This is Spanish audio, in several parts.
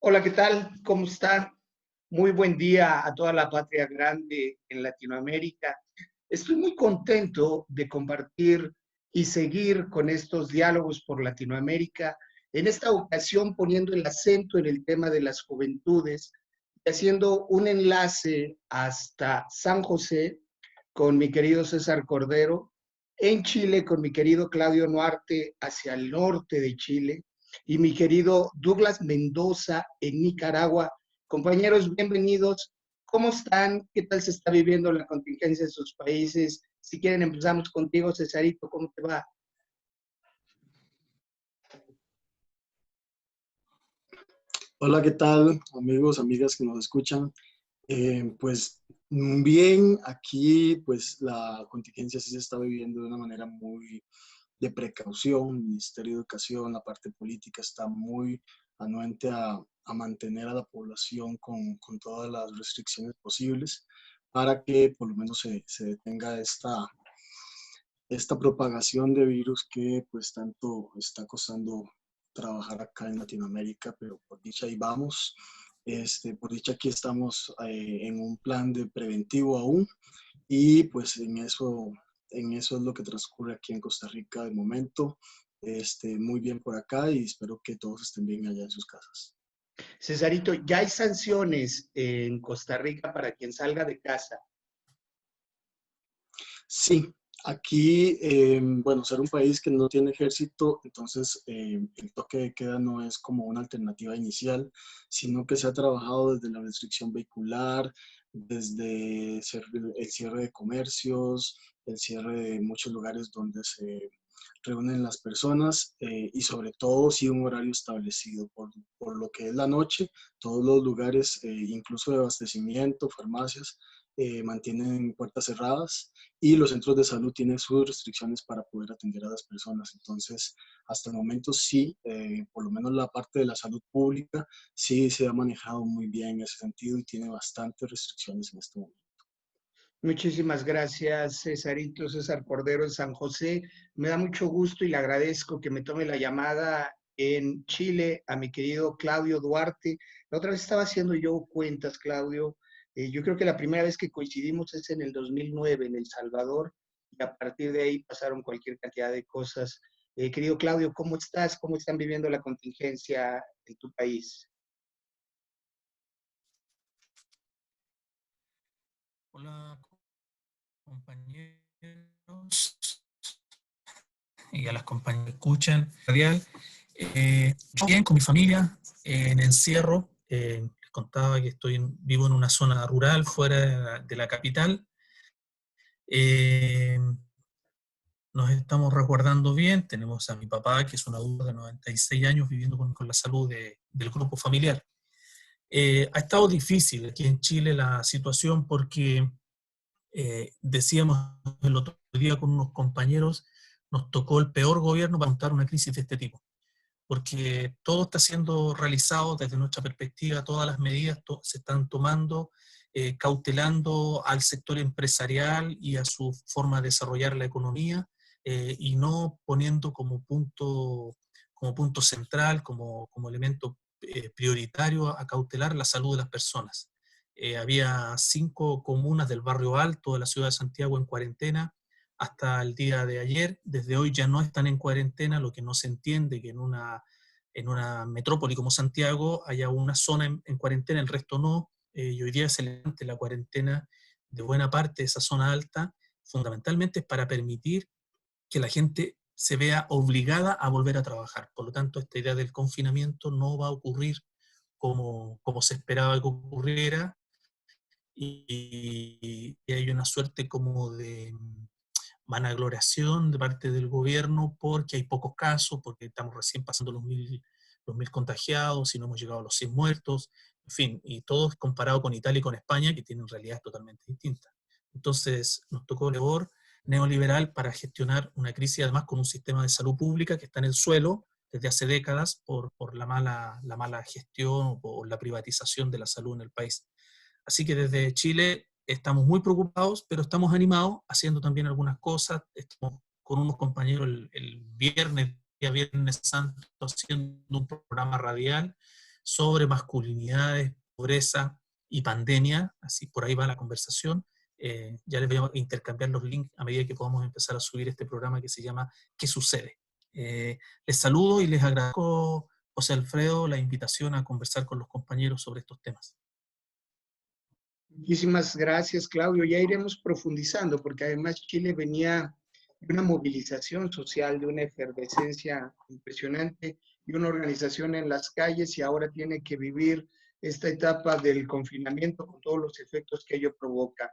Hola, ¿qué tal? ¿Cómo está? Muy buen día a toda la patria grande en Latinoamérica. Estoy muy contento de compartir y seguir con estos diálogos por Latinoamérica, en esta ocasión poniendo el acento en el tema de las juventudes y haciendo un enlace hasta San José con mi querido César Cordero, en Chile con mi querido Claudio Nuarte hacia el norte de Chile y mi querido Douglas Mendoza en Nicaragua. Compañeros, bienvenidos. ¿Cómo están? ¿Qué tal se está viviendo la contingencia en sus países? Si quieren, empezamos contigo, Cesarito. ¿Cómo te va? Hola, ¿qué tal, amigos, amigas que nos escuchan? Pues bien, aquí pues la contingencia sí se está viviendo de una manera muy de precaución. El Ministerio de Educación, la parte política está muy anuente a mantener a la población con todas las restricciones posibles para que por lo menos se detenga esta propagación de virus que pues tanto está costando trabajar acá en Latinoamérica, pero por dicha ahí vamos. Por dicha aquí estamos en un plan de preventivo aún y pues en eso es lo que transcurre aquí en Costa Rica de momento. Muy bien por acá y espero que todos estén bien allá en sus casas. Cesarito, ya hay sanciones en Costa Rica para quien salga de casa. Sí, aquí, bueno, ser un país que no tiene ejército, entonces el toque de queda no es como una alternativa inicial, sino que se ha trabajado desde la restricción vehicular, desde el cierre de comercios, el cierre de muchos lugares donde se reúnen las personas y sobre todo sí un horario establecido por lo que es la noche, todos los lugares, incluso de abastecimiento, farmacias, mantienen puertas cerradas y los centros de salud tienen sus restricciones para poder atender a las personas. Entonces, hasta el momento sí, por lo menos la parte de la salud pública sí se ha manejado muy bien en ese sentido y tiene bastantes restricciones en este momento. Muchísimas gracias, Cesarito, César Cordero en San José. Me da mucho gusto y le agradezco que me tome la llamada en Chile a mi querido Claudio Duarte. La otra vez estaba haciendo yo cuentas, Claudio. Yo creo que la primera vez que coincidimos es en el 2009 en El Salvador y a partir de ahí pasaron cualquier cantidad de cosas. Querido Claudio, ¿cómo estás? ¿Cómo están viviendo la contingencia en tu país? Hola compañeros y a las compañeras que escuchan radial. Yo bien con mi familia en encierro. Les contaba que vivo en una zona rural fuera de la capital. Eh, Nos estamos resguardando bien. Tenemos a mi papá, que es un adulto de 96 años, viviendo con la salud del grupo familiar. Ha estado difícil aquí en Chile la situación porque decíamos el otro día con unos compañeros, nos tocó el peor gobierno para montar una crisis de este tipo, porque todo está siendo realizado desde nuestra perspectiva, todas las medidas se están tomando, cautelando al sector empresarial y a su forma de desarrollar la economía, y no poniendo como punto central, como elemento prioritario a cautelar la salud de las personas. Había 5 comunas del barrio alto de la ciudad de Santiago en cuarentena hasta el día de ayer. Desde hoy ya no están en cuarentena, lo que no se entiende que en una metrópoli como Santiago haya una zona en cuarentena, el resto no. Y hoy día se levanta la cuarentena de buena parte de esa zona alta, fundamentalmente es para permitir que la gente se vea obligada a volver a trabajar. Por lo tanto, esta idea del confinamiento no va a ocurrir como se esperaba que ocurriera, y hay una suerte como de vanagloriación de parte del gobierno porque hay pocos casos, porque estamos recién pasando los mil contagiados y no hemos llegado a los 100 muertos, en fin, y todo comparado con Italia y con España, que tienen realidades totalmente distintas. Entonces, nos tocó el labor neoliberal para gestionar una crisis, además con un sistema de salud pública que está en el suelo desde hace décadas por la mala gestión o la privatización de la salud en el país. Así que desde Chile estamos muy preocupados, pero estamos animados haciendo también algunas cosas. Estamos con unos compañeros el viernes, día Viernes Santo, haciendo un programa radial sobre masculinidades, pobreza y pandemia, así por ahí va la conversación. Ya les voy a intercambiar los links a medida que podamos empezar a subir este programa que se llama ¿Qué sucede? Les saludo y les agradezco, José Alfredo, la invitación a conversar con los compañeros sobre estos temas. Muchísimas gracias, Claudio. Ya iremos profundizando, porque además Chile venía de una movilización social, de una efervescencia impresionante y una organización en las calles, y ahora tiene que vivir esta etapa del confinamiento con todos los efectos que ello provoca.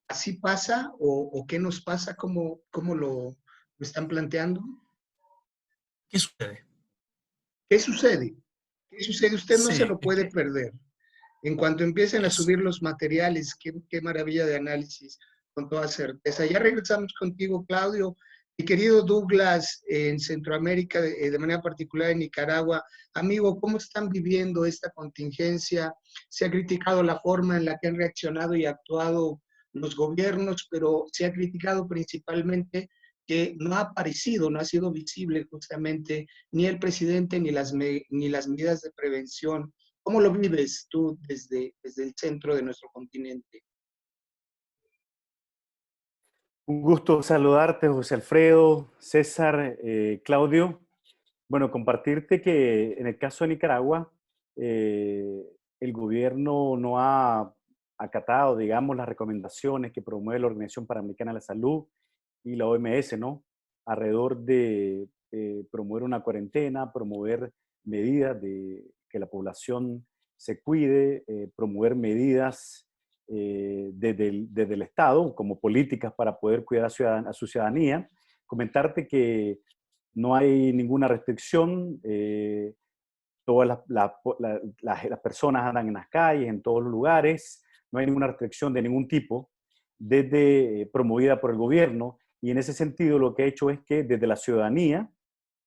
¿Así pasa o qué nos pasa? ¿Cómo lo están planteando? ¿Qué sucede? ¿Qué sucede? ¿Qué sucede? Usted no se Sí, lo puede perder. En cuanto empiecen a eso. subir los materiales, qué maravilla de análisis, con toda certeza. Ya regresamos contigo, Claudio. Mi querido Douglas, en Centroamérica, de manera particular en Nicaragua. Amigo, ¿cómo están viviendo esta contingencia? Se ha criticado la forma en la que han reaccionado y actuado los gobiernos, pero se ha criticado principalmente que no ha aparecido, no ha sido visible justamente ni el presidente ni ni las medidas de prevención. ¿Cómo lo vives tú desde el centro de nuestro continente? Un gusto saludarte, José Alfredo, César, Claudio. Bueno, compartirte que en el caso de Nicaragua, el gobierno no ha acatado, digamos, las recomendaciones que promueve la Organización Panamericana de la Salud y la OMS, ¿no? Alrededor de promover una cuarentena, promover medidas de que la población se cuide, promover medidas desde el Estado como políticas para poder cuidar a su ciudadanía. Comentarte que no hay ninguna restricción, todas las personas andan en las calles, en todos los lugares, no hay ninguna restricción de ningún tipo, desde promovida por el gobierno, y en ese sentido lo que ha hecho es que desde la ciudadanía,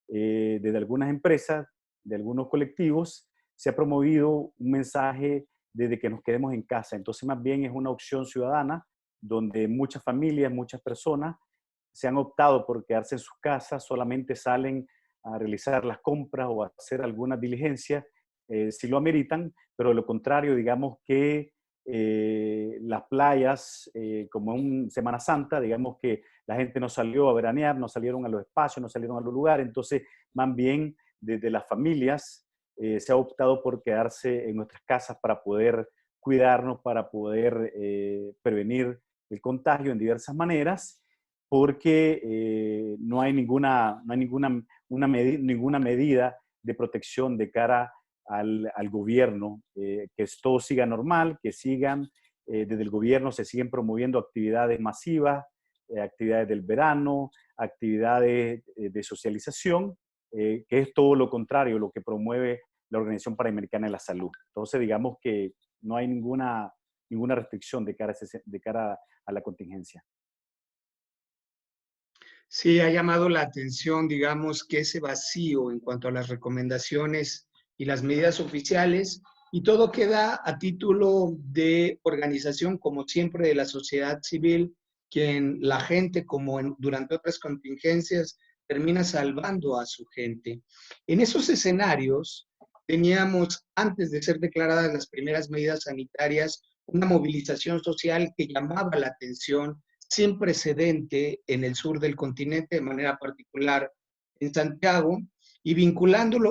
desde algunas empresas, de algunos colectivos, se ha promovido un mensaje desde que nos quedemos en casa. Entonces más bien es una opción ciudadana donde muchas familias, muchas personas se han optado por quedarse en sus casas, solamente salen a realizar las compras o a hacer algunas diligencias si lo ameritan, pero de lo contrario, digamos que las playas, como en Semana Santa, digamos que la gente no salió a veranear, no salieron a los espacios, no salieron a los lugares, entonces más bien desde las familias se ha optado por quedarse en nuestras casas para poder cuidarnos, para poder prevenir el contagio en diversas maneras, porque no hay ninguna medida de protección de cara al gobierno, que todo siga normal, que sigan, desde el gobierno se siguen promoviendo actividades masivas, actividades del verano, actividades de socialización, que es todo lo contrario, lo que promueve la Organización Panamericana de la Salud. Entonces, digamos que no hay ninguna restricción de cara a la contingencia. Sí, ha llamado la atención, digamos, que ese vacío en cuanto a las recomendaciones y las medidas oficiales, y todo queda a título de organización, como siempre, de la sociedad civil, quien la gente, como durante otras contingencias, termina salvando a su gente. En esos escenarios, teníamos, antes de ser declaradas las primeras medidas sanitarias, una movilización social que llamaba la atención sin precedente en el sur del continente, de manera particular en Santiago, y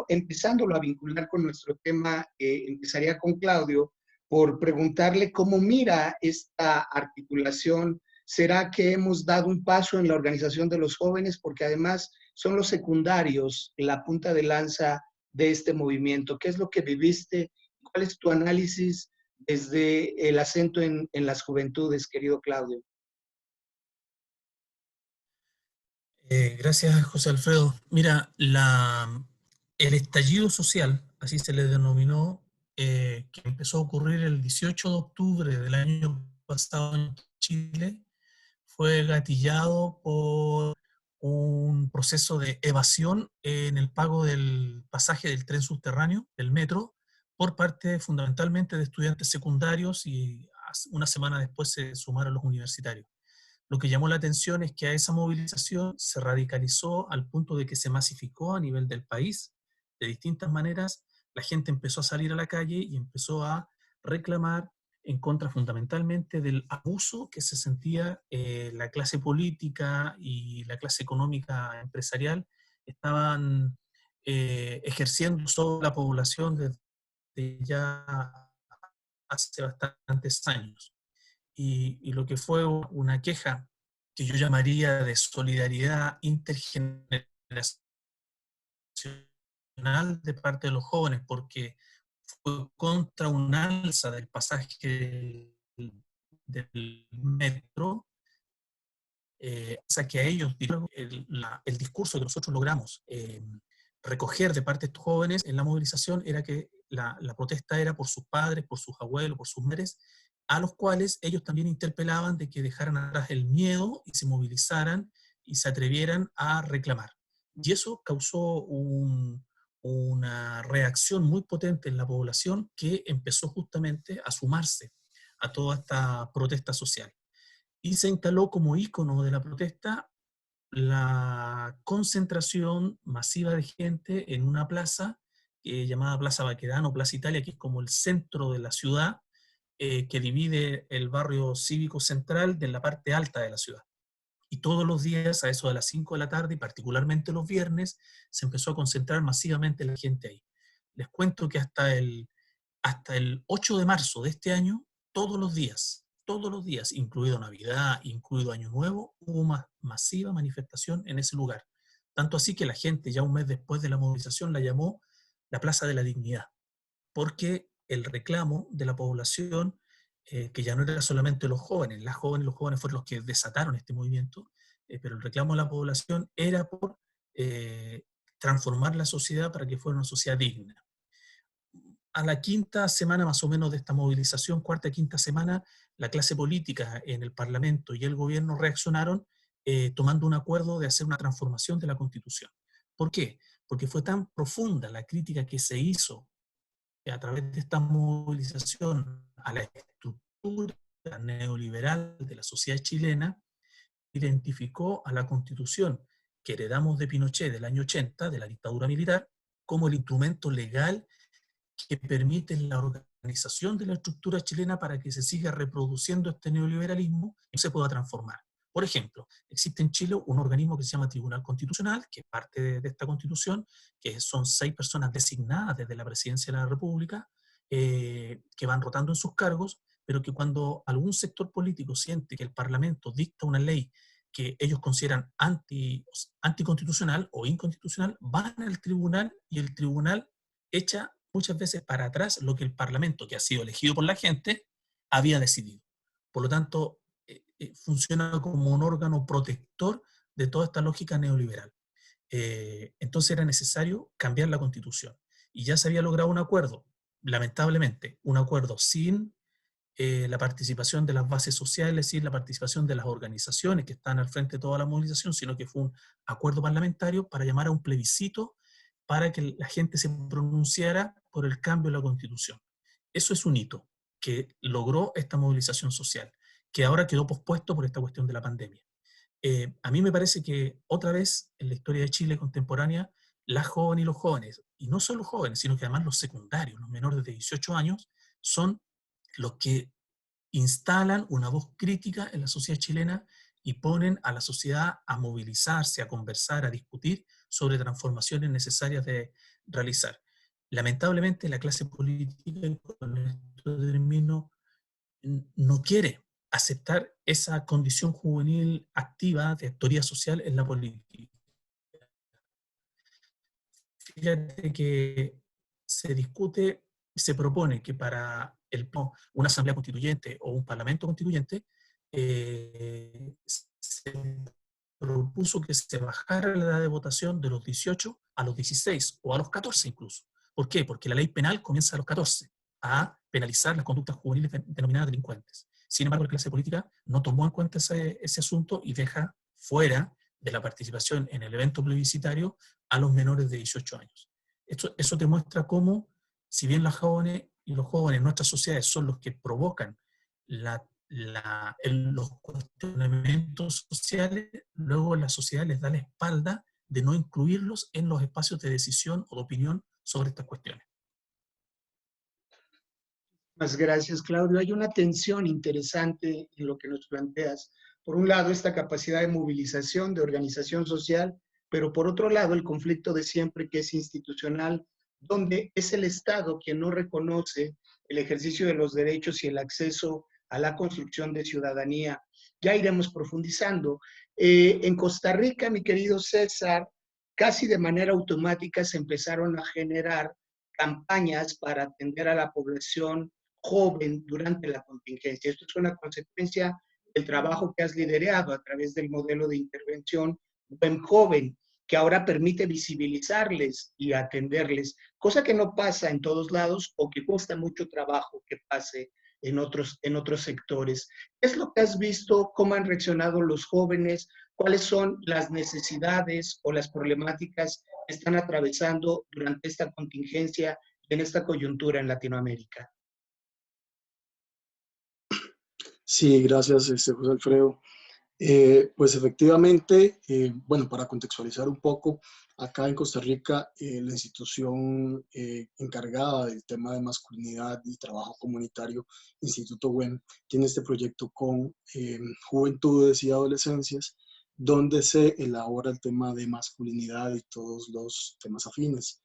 empezándolo a vincular con nuestro tema, empezaría con Claudio, por preguntarle cómo mira esta articulación. ¿Será que hemos dado un paso en la organización de los jóvenes? Porque además son los secundarios, la punta de lanza de este movimiento. ¿Qué es lo que viviste? ¿Cuál es tu análisis desde el acento en las juventudes, querido Claudio? Gracias, José Alfredo. Mira, el estallido social, así se le denominó, que empezó a ocurrir el 18 de octubre del año pasado en Chile, fue gatillado por un proceso de evasión en el pago del pasaje del tren subterráneo, del metro, por parte fundamentalmente de estudiantes secundarios, y una semana después se sumaron los universitarios. Lo que llamó la atención es que a esa movilización se radicalizó al punto de que se masificó a nivel del país de distintas maneras la gente empezó a salir a la calle y empezó a reclamar en contra fundamentalmente del abuso que se sentía la clase política y la clase económica empresarial estaban ejerciendo sobre la población desde ya hace bastantes años. Y lo que fue una queja que yo llamaría de solidaridad intergeneracional de parte de los jóvenes, porque fue contra un alza del pasaje del metro, o sea que a ellos, el discurso que nosotros logramos recoger de parte de estos jóvenes en la movilización era que la protesta era por sus padres, por sus abuelos, por sus madres, a los cuales ellos también interpelaban de que dejaran atrás el miedo y se movilizaran y se atrevieran a reclamar. Y eso causó una reacción muy potente en la población que empezó justamente a sumarse a toda esta protesta social. Y se instaló como ícono de la protesta la concentración masiva de gente en una plaza llamada Plaza Baquedano, Plaza Italia, que es como el centro de la ciudad, que divide el barrio cívico central de la parte alta de la ciudad. Y todos los días, a eso de las 5 de la tarde, y particularmente los viernes, se empezó a concentrar masivamente la gente ahí. Les cuento que hasta el 8 de marzo de este año, todos los días, incluido Navidad, incluido Año Nuevo, hubo una masiva manifestación en ese lugar. Tanto así que la gente, ya un mes después de la movilización, la llamó la Plaza de la Dignidad, porque el reclamo de la población, que ya no era solamente los jóvenes, las jóvenes y los jóvenes fueron los que desataron este movimiento, pero el reclamo de la población era por transformar la sociedad para que fuera una sociedad digna. A la quinta semana más o menos de esta movilización, cuarta, quinta semana, la clase política en el Parlamento y el gobierno reaccionaron tomando un acuerdo de hacer una transformación de la Constitución. ¿Por qué? Porque fue tan profunda la crítica que se hizo a través de esta movilización a la estructura neoliberal de la sociedad chilena, identificó a la Constitución que heredamos de Pinochet del año 80, de la dictadura militar, como el instrumento legal que permite la organización de la estructura chilena para que se siga reproduciendo este neoliberalismo y se pueda transformar. Por ejemplo, existe en Chile un organismo que se llama Tribunal Constitucional, que es parte de esta constitución, que son 6 personas designadas desde la presidencia de la República, que van rotando en sus cargos, pero que cuando algún sector político siente que el Parlamento dicta una ley que ellos consideran anticonstitucional o inconstitucional, van al tribunal y el tribunal echa muchas veces para atrás lo que el Parlamento, que ha sido elegido por la gente, había decidido. Por lo tanto, funciona como un órgano protector de toda esta lógica neoliberal. Entonces era necesario cambiar la Constitución. Y ya se había logrado un acuerdo, lamentablemente, un acuerdo sin la participación de las bases sociales, sin la participación de las organizaciones que están al frente de toda la movilización, sino que fue un acuerdo parlamentario para llamar a un plebiscito para que la gente se pronunciara por el cambio de la Constitución. Eso es un hito que logró esta movilización social, que ahora quedó pospuesto por esta cuestión de la pandemia. A mí me parece que otra vez en la historia de Chile contemporánea, las jóvenes y los jóvenes, y no solo jóvenes, sino que además los secundarios, los menores de 18 años, son los que instalan una voz crítica en la sociedad chilena y ponen a la sociedad a movilizarse, a conversar, a discutir sobre transformaciones necesarias de realizar. Lamentablemente la clase política, con esto termino, no quiere aceptar esa condición juvenil activa de actoría social en la política. Fíjate que se discute, se propone que para una asamblea constituyente o un parlamento constituyente se propuso que se bajara la edad de votación de los 18 a los 16 o a los 14 incluso. ¿Por qué? Porque la ley penal comienza a los 14 a penalizar las conductas juveniles denominadas delincuentes. Sin embargo, la clase política no tomó en cuenta ese asunto y deja fuera de la participación en el evento plebiscitario a los menores de 18 años. Eso te muestra cómo, si bien las jóvenes y los jóvenes en nuestras sociedades son los que provocan los cuestionamientos sociales, luego la sociedad les da la espalda de no incluirlos en los espacios de decisión o de opinión sobre estas cuestiones. Muchas gracias, Claudio. Hay una tensión interesante en lo que nos planteas. Por un lado, esta capacidad de movilización, de organización social, pero por otro lado, el conflicto de siempre que es institucional, donde es el Estado quien no reconoce el ejercicio de los derechos y el acceso a la construcción de ciudadanía. Ya iremos profundizando. En Costa Rica, mi querido César, casi de manera automática se empezaron a generar campañas para atender a la población joven durante la contingencia. Esto es una consecuencia del trabajo que has liderado a través del modelo de intervención Buen Joven, que ahora permite visibilizarles y atenderles, cosa que no pasa en todos lados o que cuesta mucho trabajo que pase en otros sectores. ¿Qué es lo que has visto? ¿Cómo han reaccionado los jóvenes? ¿Cuáles son las necesidades o las problemáticas que están atravesando durante esta contingencia y en esta coyuntura en Latinoamérica? Sí, gracias, José Alfredo. Pues efectivamente, bueno, para contextualizar un poco, acá en Costa Rica, la institución encargada del tema de masculinidad y trabajo comunitario, Instituto WEM, tiene este proyecto con juventudes y adolescencias, donde se elabora el tema de masculinidad y todos los temas afines.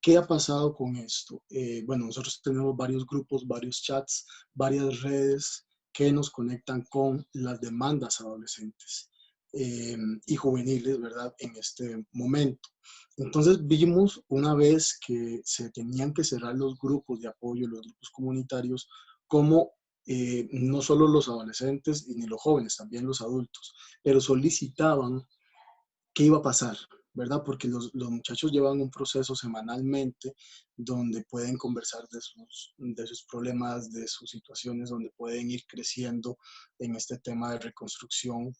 ¿Qué ha pasado con esto? Bueno, nosotros tenemos varios grupos, varios chats, varias redes que nos conectan con las demandas adolescentes y juveniles, ¿verdad? En este momento. Entonces vimos una vez que se tenían que cerrar los grupos de apoyo, los grupos comunitarios, como no solo los adolescentes ni los jóvenes, también los adultos, pero solicitaban qué iba a pasar, ¿verdad? Porque los muchachos llevan un proceso semanalmente donde pueden conversar de sus problemas, de sus situaciones, donde pueden ir creciendo en este tema de reconstrucción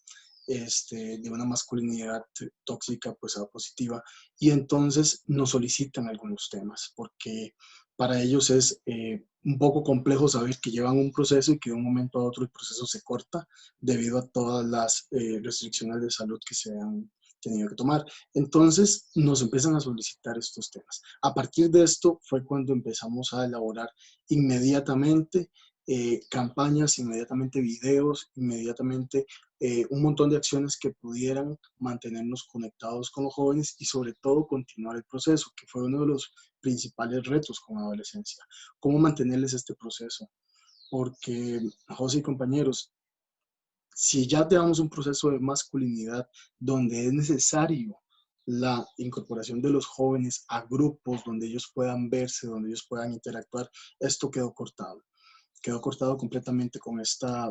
de una masculinidad tóxica pues a positiva. Y entonces nos solicitan algunos temas, porque para ellos es un poco complejo saber que llevan un proceso y que de un momento a otro el proceso se corta debido a todas las restricciones de salud que se han tenido que tomar. Entonces nos empiezan a solicitar estos temas. A partir de esto fue cuando empezamos a elaborar inmediatamente campañas, inmediatamente videos, inmediatamente un montón de acciones que pudieran mantenernos conectados con los jóvenes y sobre todo continuar el proceso, que fue uno de los principales retos con la adolescencia. ¿Cómo mantenerles este proceso? Porque, José y compañeros, si ya tenemos un proceso de masculinidad donde es necesario la incorporación de los jóvenes a grupos donde ellos puedan verse, donde ellos puedan interactuar, esto quedó cortado. Quedó cortado completamente con esta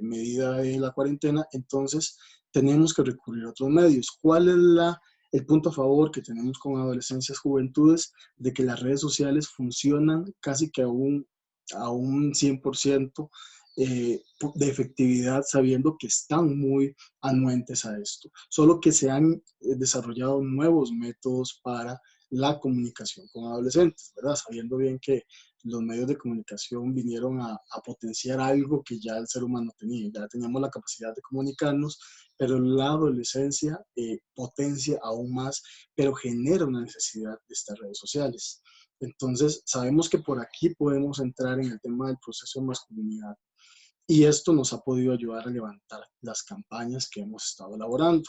medida de la cuarentena, entonces tenemos que recurrir a otros medios. ¿Cuál es el punto a favor que tenemos con adolescencias, juventudes? De que las redes sociales funcionan casi que a un 100% de efectividad, sabiendo que están muy anuentes a esto. Solo que se han desarrollado nuevos métodos para la comunicación con adolescentes, ¿verdad? Sabiendo bien que los medios de comunicación vinieron a potenciar algo que ya el ser humano tenía. Ya teníamos la capacidad de comunicarnos, pero la adolescencia potencia aún más, pero genera una necesidad de estas redes sociales. Entonces, sabemos que por aquí podemos entrar en el tema del proceso de masculinidad y esto nos ha podido ayudar a levantar las campañas que hemos estado elaborando.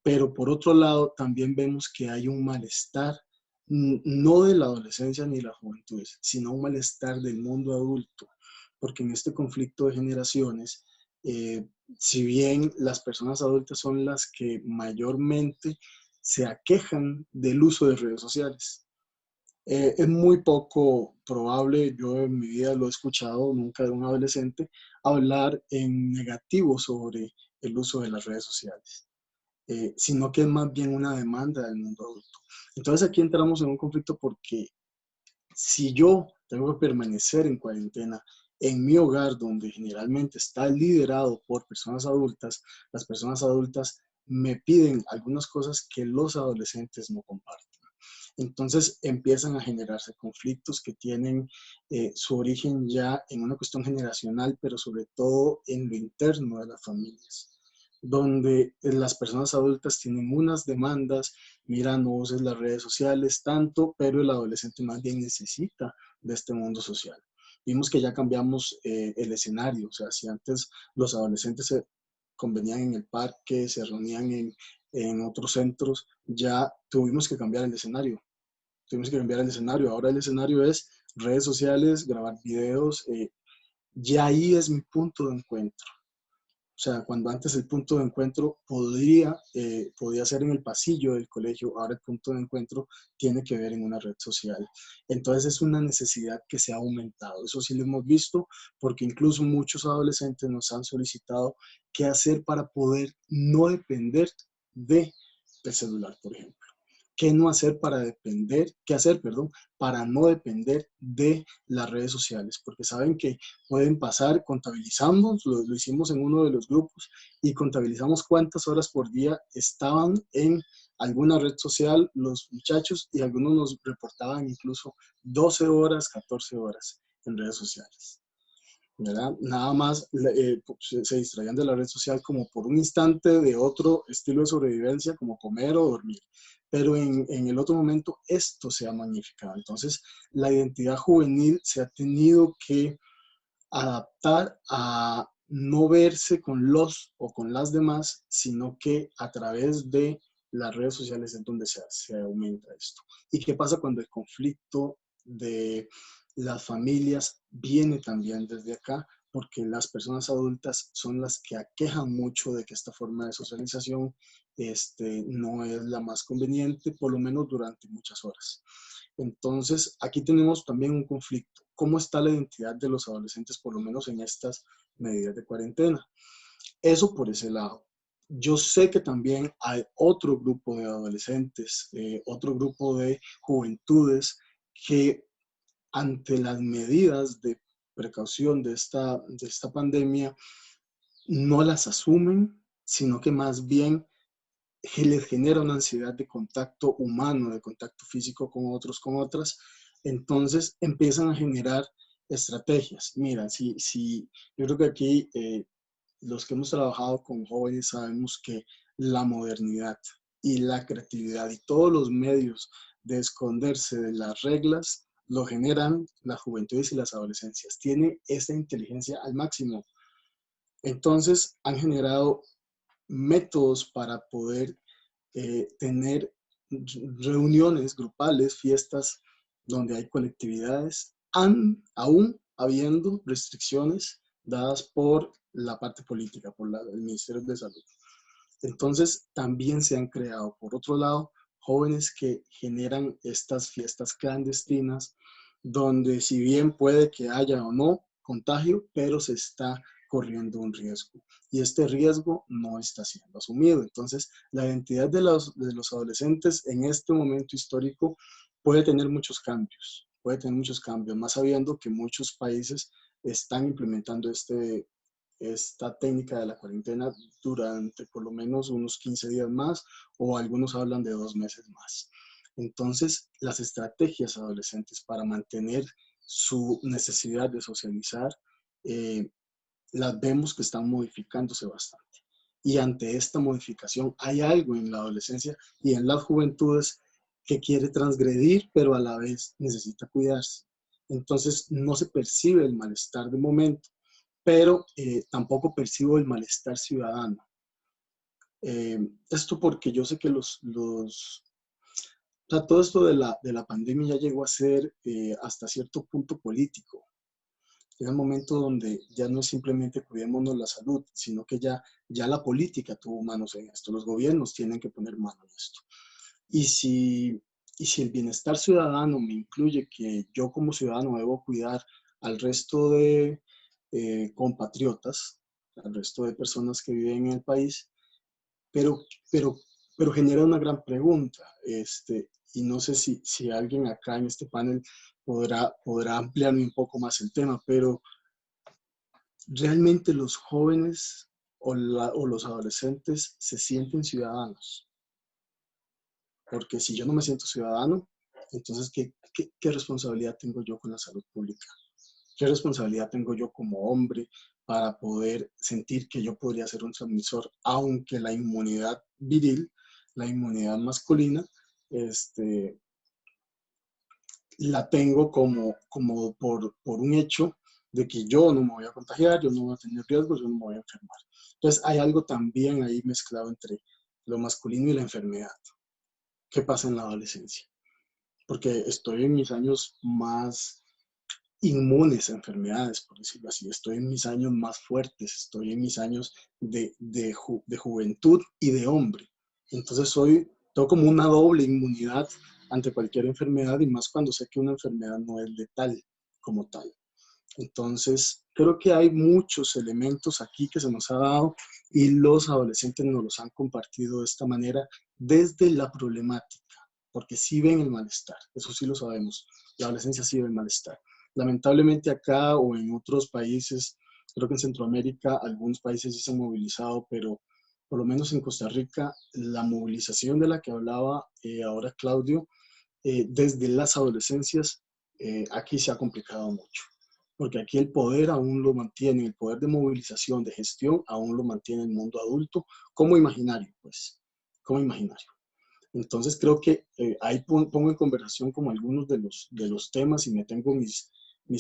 Pero por otro lado, también vemos que hay un malestar, no de la adolescencia ni de las juventudes, sino un malestar del mundo adulto, porque en este conflicto de generaciones, si bien las personas adultas son las que mayormente se aquejan del uso de redes sociales, es muy poco probable, yo en mi vida lo he escuchado nunca de un adolescente, hablar en negativo sobre el uso de las redes sociales, sino que es más bien una demanda del mundo adulto. Entonces aquí entramos en un conflicto porque si yo tengo que permanecer en cuarentena en mi hogar, donde generalmente está liderado por personas adultas, las personas adultas me piden algunas cosas que los adolescentes no comparten. Entonces empiezan a generarse conflictos que tienen su origen ya en una cuestión generacional, pero sobre todo en lo interno de las familias. donde las personas adultas tienen unas demandas, mira, no uses las redes sociales tanto, pero el adolescente más bien necesita de este mundo social. Vimos que ya cambiamos el escenario, o sea, si antes los adolescentes se convenían en el parque, se reunían en otros centros, ya tuvimos que cambiar el escenario. Tuvimos que cambiar el escenario. Ahora el escenario es redes sociales, grabar videos. Ya ahí es mi punto de encuentro. O sea, cuando antes el punto de encuentro podía ser en el pasillo del colegio, ahora el punto de encuentro tiene que ver en una red social. Entonces es una necesidad que se ha aumentado. Eso sí lo hemos visto porque incluso muchos adolescentes nos han solicitado qué hacer para poder no depender del celular, por ejemplo. ¿Qué no hacer para depender, qué hacer, perdón, para no depender de las redes sociales? Porque saben que pueden pasar, contabilizamos, lo hicimos en uno de los grupos y contabilizamos cuántas horas por día estaban en alguna red social los muchachos y algunos nos reportaban incluso 12 horas, 14 horas en redes sociales. ¿Verdad? Nada más se distraían de la red social como por un instante de otro estilo de sobrevivencia como comer o dormir. Pero en el otro momento esto se ha magnificado. Entonces la identidad juvenil se ha tenido que adaptar a no verse con los o con las demás, sino que a través de las redes sociales es donde se aumenta esto. ¿Y qué pasa cuando el conflicto de las familias viene también desde acá? Porque las personas adultas son las que aquejan mucho de que esta forma de socialización no es la más conveniente, por lo menos durante muchas horas. Entonces, aquí tenemos también un conflicto. ¿Cómo está la identidad de los adolescentes, por lo menos en estas medidas de cuarentena? Eso por ese lado. Yo sé que también hay otro grupo de adolescentes, otro grupo de juventudes que ante las medidas de precaución de esta pandemia no las asumen, sino que más bien les genera una ansiedad de contacto humano, de contacto físico con otros, con otras, entonces empiezan a generar estrategias. Mira, yo creo que aquí los que hemos trabajado con jóvenes sabemos que la modernidad y la creatividad y todos los medios de esconderse de las reglas lo generan las juventudes y las adolescencias. Tiene esta inteligencia al máximo. Entonces han generado métodos para poder tener reuniones grupales, fiestas donde hay colectividades, aún habiendo restricciones dadas por la parte política, por el Ministerio de Salud. Entonces, también se han creado, por otro lado, jóvenes que generan estas fiestas clandestinas, donde si bien puede que haya o no contagio, pero se está corriendo un riesgo. Y este riesgo no está siendo asumido. Entonces, la identidad de los adolescentes en este momento histórico puede tener muchos cambios, más sabiendo que muchos países están implementando esta técnica de la cuarentena durante por lo menos unos 15 días más o algunos hablan de 2 meses más. Entonces, las estrategias adolescentes para mantener su necesidad de socializar, las vemos que están modificándose bastante. Y ante esta modificación hay algo en la adolescencia y en las juventudes que quiere transgredir, pero a la vez necesita cuidarse. Entonces no se percibe el malestar de momento, pero tampoco percibo el malestar ciudadano. Esto porque yo sé que o sea, todo esto de la pandemia ya llegó a ser hasta cierto punto político. Es el momento donde ya no es simplemente cuidémonos la salud, sino que ya la política tuvo manos en esto, los gobiernos tienen que poner mano en esto. Y si el bienestar ciudadano me incluye que yo como ciudadano debo cuidar al resto de compatriotas, al resto de personas que viven en el país, pero, pero, pero genera una gran pregunta, y no sé si alguien acá en este panel podrá ampliar un poco más el tema, pero ¿realmente los jóvenes o los adolescentes se sienten ciudadanos? Porque si yo no me siento ciudadano, entonces ¿qué responsabilidad tengo yo con la salud pública? ¿Qué responsabilidad tengo yo como hombre, para poder sentir que yo podría ser un transmisor, aunque la inmunidad viril, la inmunidad masculina, la tengo por un hecho de que yo no me voy a contagiar, yo no voy a tener riesgos, yo no me voy a enfermar. Entonces hay algo también ahí mezclado entre lo masculino y la enfermedad. ¿Qué pasa en la adolescencia? Porque estoy en mis años más inmunes a enfermedades, por decirlo así. Estoy en mis años más fuertes, estoy en mis años de juventud y de hombre. Entonces tengo como una doble inmunidad ante cualquier enfermedad y más cuando sé que una enfermedad no es letal como tal. Entonces, creo que hay muchos elementos aquí que se nos ha dado y los adolescentes nos los han compartido de esta manera desde la problemática, porque sí ven el malestar, eso sí lo sabemos, la adolescencia sí ve el malestar. Lamentablemente acá o en otros países, creo que en Centroamérica, algunos países sí se han movilizado, pero por lo menos en Costa Rica, la movilización de la que hablaba ahora Claudio, desde las adolescencias, aquí se ha complicado mucho porque aquí el poder aún lo mantiene, el poder de movilización, de gestión, aún lo mantiene el mundo adulto como imaginario, pues, como imaginario. Entonces creo que ahí pongo en conversación como algunos de los temas y me tengo mis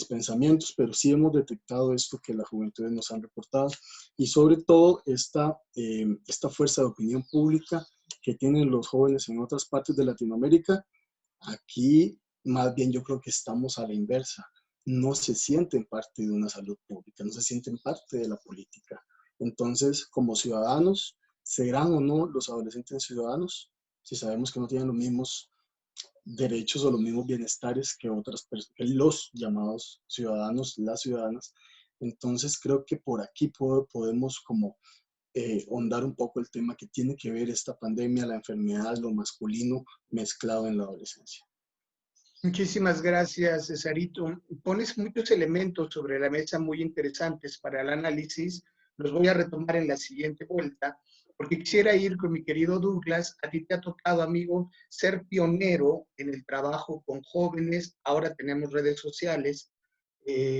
pensamientos, pero sí hemos detectado esto que las juventudes nos han reportado y sobre todo esta fuerza de opinión pública que tienen los jóvenes en otras partes de Latinoamérica. Aquí más bien yo creo que estamos a la inversa, no se sienten parte de una salud pública, no se sienten parte de la política. Entonces, como ciudadanos, ¿serán o no los adolescentes ciudadanos? Si sabemos que no tienen los mismos derechos o los mismos bienestares que que los llamados ciudadanos, las ciudadanas. Entonces, creo que por aquí podemos como ahondar un poco el tema que tiene que ver esta pandemia, la enfermedad, lo masculino mezclado en la adolescencia. Muchísimas gracias, Cesarito. Pones muchos elementos sobre la mesa muy interesantes para el análisis. Los voy a retomar en la siguiente vuelta, porque quisiera ir con mi querido Douglas. A ti te ha tocado, amigo, ser pionero en el trabajo con jóvenes. Ahora tenemos redes sociales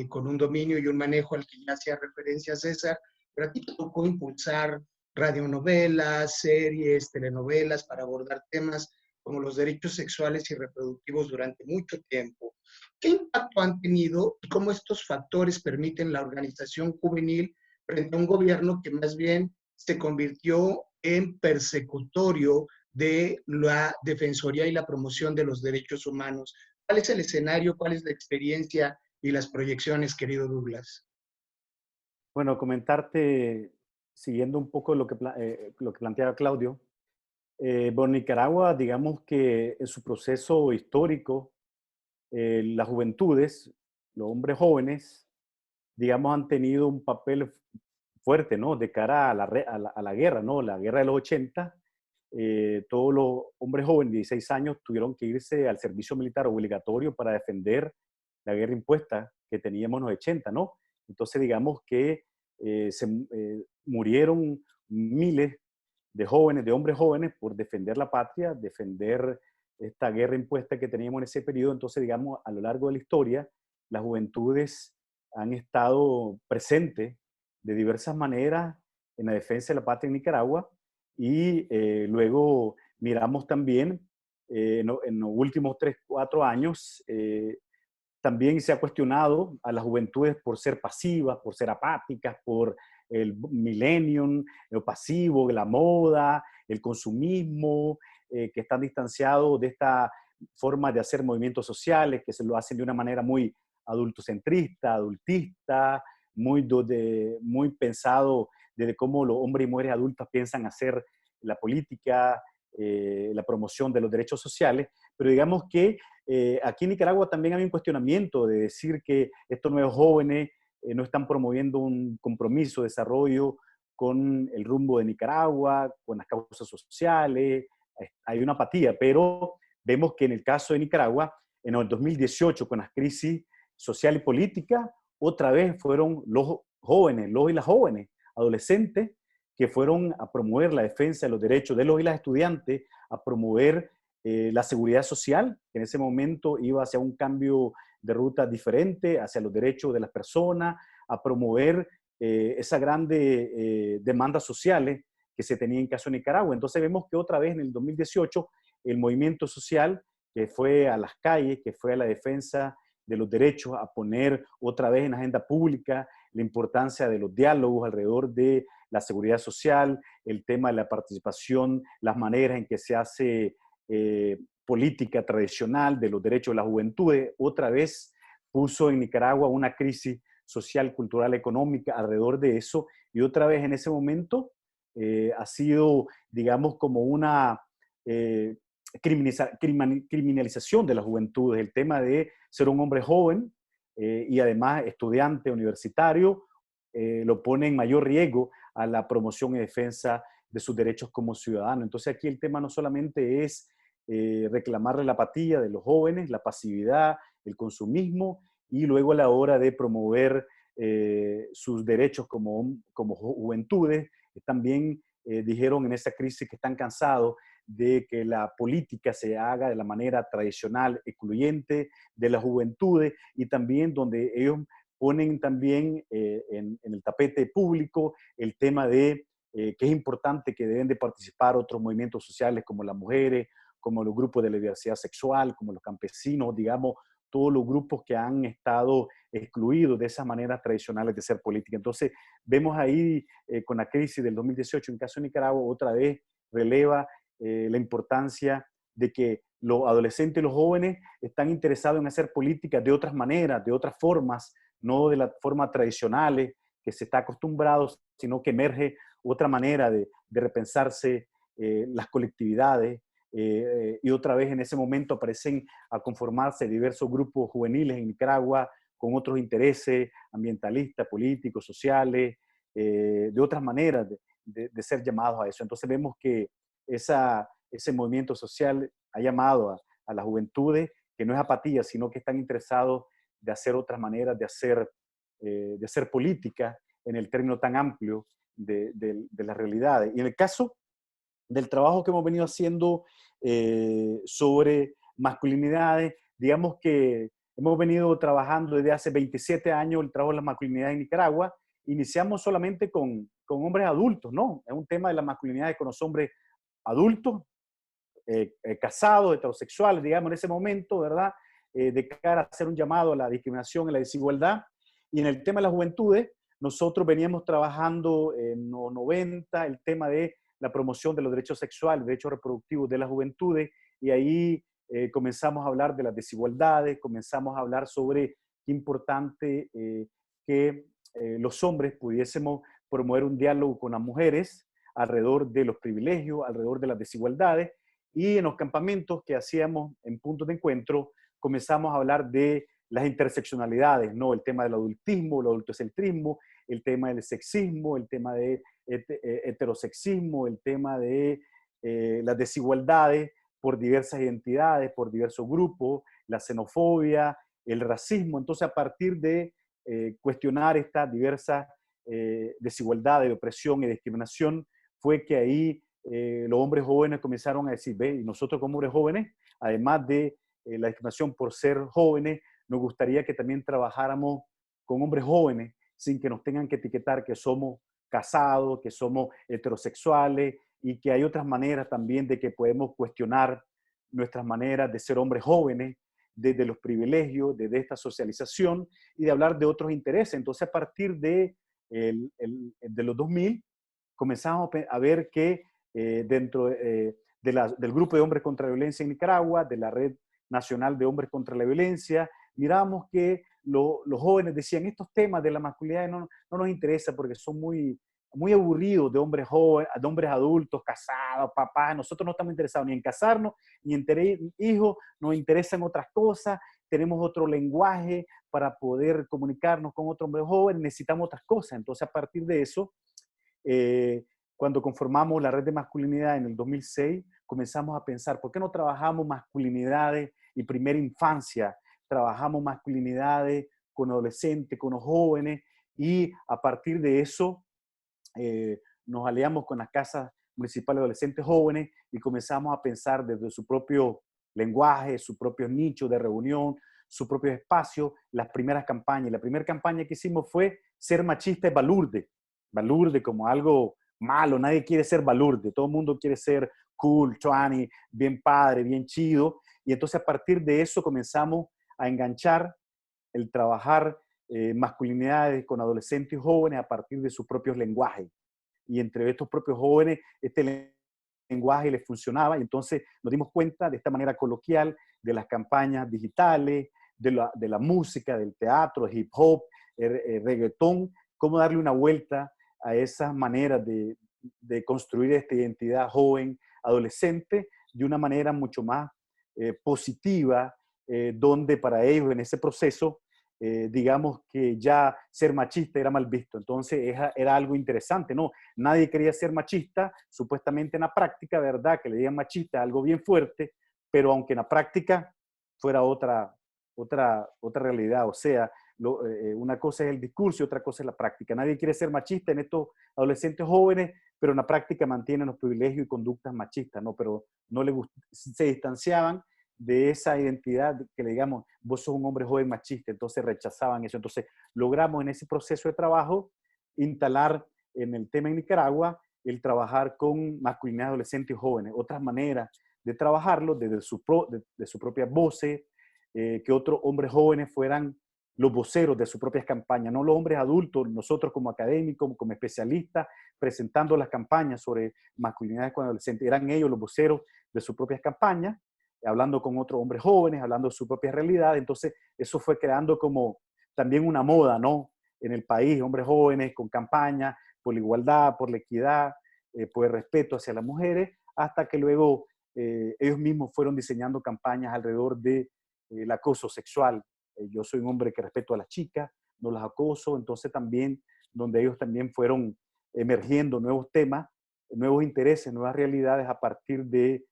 con un dominio y un manejo al que ya hacía referencia César, pero a ti te tocó impulsar radionovelas, series, telenovelas para abordar temas como los derechos sexuales y reproductivos durante mucho tiempo. ¿Qué impacto han tenido y cómo estos factores permiten la organización juvenil frente a un gobierno que más bien se convirtió en persecutorio de la defensoría y la promoción de los derechos humanos? ¿Cuál es el escenario? ¿Cuál es la experiencia y las proyecciones, querido Douglas? Bueno, comentarte, siguiendo un poco lo que planteaba Claudio, bueno, Nicaragua, digamos que en su proceso histórico, las juventudes, los hombres jóvenes, digamos, han tenido un papel fuerte, ¿no? De cara a la guerra, ¿no? La guerra de los 80, todos los hombres jóvenes de 16 años tuvieron que irse al servicio militar obligatorio para defender la guerra impuesta que teníamos en los 80, ¿no? Entonces, digamos que murieron miles de jóvenes, de hombres jóvenes, por defender la patria, defender esta guerra impuesta que teníamos en ese periodo. Entonces, digamos, a lo largo de la historia, las juventudes han estado presentes de diversas maneras en la defensa de la patria en Nicaragua y luego miramos también en los últimos 3, 4 años, también se ha cuestionado a las juventudes por ser pasivas, por ser apáticas, por el millennium, lo pasivo, la moda, el consumismo, que están distanciados de esta forma de hacer movimientos sociales, que se lo hacen de una manera muy adultocentrista, adultista, muy pensado desde cómo los hombres y mujeres adultas piensan hacer la política, la promoción de los derechos sociales, pero digamos que aquí en Nicaragua también hay un cuestionamiento de decir que estos nuevos jóvenes no están promoviendo un compromiso de desarrollo con el rumbo de Nicaragua, con las causas sociales, hay una apatía, pero vemos que en el caso de Nicaragua, en el 2018, con la crisis social y política, otra vez fueron los jóvenes, los y las jóvenes, adolescentes, que fueron a promover la defensa de los derechos de los y las estudiantes, a promover la seguridad social, que en ese momento iba hacia un cambio de ruta diferente, hacia los derechos de las personas, a promover esas grandes demandas sociales que se tenía en caso de Nicaragua. Entonces vemos que otra vez en el 2018 el movimiento social que fue a las calles, que fue a la defensa de los derechos, a poner otra vez en agenda pública la importancia de los diálogos alrededor de la seguridad social, el tema de la participación, las maneras en que se hace política tradicional de los derechos de la juventud, otra vez puso en Nicaragua una crisis social, cultural, económica alrededor de eso, y otra vez en ese momento ha sido, digamos, como una criminalización de la juventud, el tema de ser un hombre joven y además estudiante universitario, lo pone en mayor riesgo a la promoción y defensa de sus derechos como ciudadano. Entonces aquí el tema no solamente es reclamarle la apatía de los jóvenes, la pasividad, el consumismo, y luego a la hora de promover sus derechos como juventudes, también dijeron en esa crisis que están cansados de que la política se haga de la manera tradicional, excluyente de las juventudes, y también donde ellos ponen también en el tapete público el tema de que es importante que deben de participar otros movimientos sociales como las mujeres, como los grupos de la diversidad sexual, como los campesinos, digamos, todos los grupos que han estado excluidos de esas maneras tradicionales de ser política. Entonces, vemos ahí con la crisis del 2018, en caso de Nicaragua, otra vez releva la importancia de que los adolescentes y los jóvenes están interesados en hacer política de otras maneras, de otras formas, no de las formas tradicionales que se está acostumbrado, sino que emerge otra manera de repensarse las colectividades. Y otra vez en ese momento aparecen a conformarse diversos grupos juveniles en Nicaragua con otros intereses ambientalistas, políticos, sociales, de otras maneras de ser llamados a eso. Entonces vemos que ese movimiento social ha llamado a las juventudes, que no es apatía, sino que están interesados de hacer otras maneras de hacer política en el término tan amplio de las realidades. Y en el caso del trabajo que hemos venido haciendo sobre masculinidades, digamos que hemos venido trabajando desde hace 27 años el trabajo de las masculinidades en Nicaragua. Iniciamos solamente con hombres adultos, ¿no? Es un tema de las masculinidades con los hombres adultos, casados, heterosexuales, digamos, en ese momento, ¿verdad? De cara a hacer un llamado a la discriminación y la desigualdad. Y en el tema de las juventudes, nosotros veníamos trabajando en los 90 el tema de la promoción de los derechos sexuales, derechos reproductivos de las juventudes, y ahí comenzamos a hablar de las desigualdades, comenzamos a hablar sobre qué importante que los hombres pudiésemos promover un diálogo con las mujeres alrededor de los privilegios, alrededor de las desigualdades, y en los campamentos que hacíamos en puntos de encuentro comenzamos a hablar de las interseccionalidades, ¿no? El tema del adultismo, el adultocentrismo, el tema del sexismo, el tema de heterosexismo, el tema de las desigualdades por diversas identidades, por diversos grupos, la xenofobia, el racismo. Entonces, a partir de cuestionar estas diversas desigualdades, de opresión y discriminación, fue que ahí los hombres jóvenes comenzaron a decir, ve, y nosotros como hombres jóvenes, además de la discriminación por ser jóvenes, nos gustaría que también trabajáramos con hombres jóvenes sin que nos tengan que etiquetar que somos casados, que somos heterosexuales, y que hay otras maneras también de que podemos cuestionar nuestras maneras de ser hombres jóvenes, desde los privilegios, desde esta socialización, y de hablar de otros intereses. Entonces, a partir de los 2000, comenzamos a ver que dentro del grupo de hombres contra la violencia en Nicaragua, de la Red Nacional de Hombres contra la Violencia, miramos que los jóvenes decían, estos temas de la masculinidad no nos interesa porque son muy aburridos, de hombres jóvenes, de hombres adultos, casados, papás. Nosotros no estamos interesados ni en casarnos, ni en tener hijos, nos interesan otras cosas, tenemos otro lenguaje para poder comunicarnos con otro hombre joven, necesitamos otras cosas. Entonces, a partir de eso, cuando conformamos la red de masculinidad en el 2006, comenzamos a pensar, ¿por qué no trabajamos masculinidades y primera infancia? Trabajamos masculinidades con adolescentes, con los jóvenes, y a partir de eso nos aliamos con las casas municipales de adolescentes jóvenes y comenzamos a pensar desde su propio lenguaje, su propio nicho de reunión, su propio espacio, las primeras campañas. La primera campaña que hicimos fue ser machista es balurde. Balurde como algo malo, nadie quiere ser balurde, todo el mundo quiere ser cool, chuani, bien padre, bien chido. Y entonces a partir de eso comenzamos a enganchar el trabajar masculinidades con adolescentes y jóvenes a partir de sus propios lenguajes. Y entre estos propios jóvenes, este lenguaje les funcionaba y entonces nos dimos cuenta de esta manera coloquial de las campañas digitales, de la música, del teatro, hip hop, reggaetón, cómo darle una vuelta a esas maneras de construir esta identidad joven, adolescente, de una manera mucho más positiva, donde para ellos en ese proceso, digamos que ya ser machista era mal visto. Entonces era algo interesante, ¿no? Nadie quería ser machista, supuestamente en la práctica, ¿verdad? Que le digan machista, algo bien fuerte, pero aunque en la práctica fuera otra realidad, o sea, una cosa es el discurso y otra cosa es la práctica. Nadie quiere ser machista en estos adolescentes jóvenes, pero en la práctica mantienen los privilegios y conductas machistas, ¿no? Pero no le se distanciaban de esa identidad que le digamos, vos sos un hombre joven machista, entonces rechazaban eso. Entonces logramos en ese proceso de trabajo instalar en el tema en Nicaragua el trabajar con masculinidad adolescente y jóvenes, otras maneras de trabajarlo desde su propia voces, que otros hombres jóvenes fueran los voceros de sus propias campañas, no los hombres adultos, nosotros como académicos, como especialistas, presentando las campañas sobre masculinidades con adolescentes, eran ellos los voceros de sus propias campañas, hablando con otros hombres jóvenes, hablando de su propia realidad. Entonces eso fue creando como también una moda, ¿no? En el país, hombres jóvenes con campañas por la igualdad, por la equidad, por el respeto hacia las mujeres, hasta que luego ellos mismos fueron diseñando campañas alrededor de el acoso sexual. Yo soy un hombre que respeto a las chicas, no las acoso, entonces también, donde ellos también fueron emergiendo nuevos temas, nuevos intereses, nuevas realidades a partir de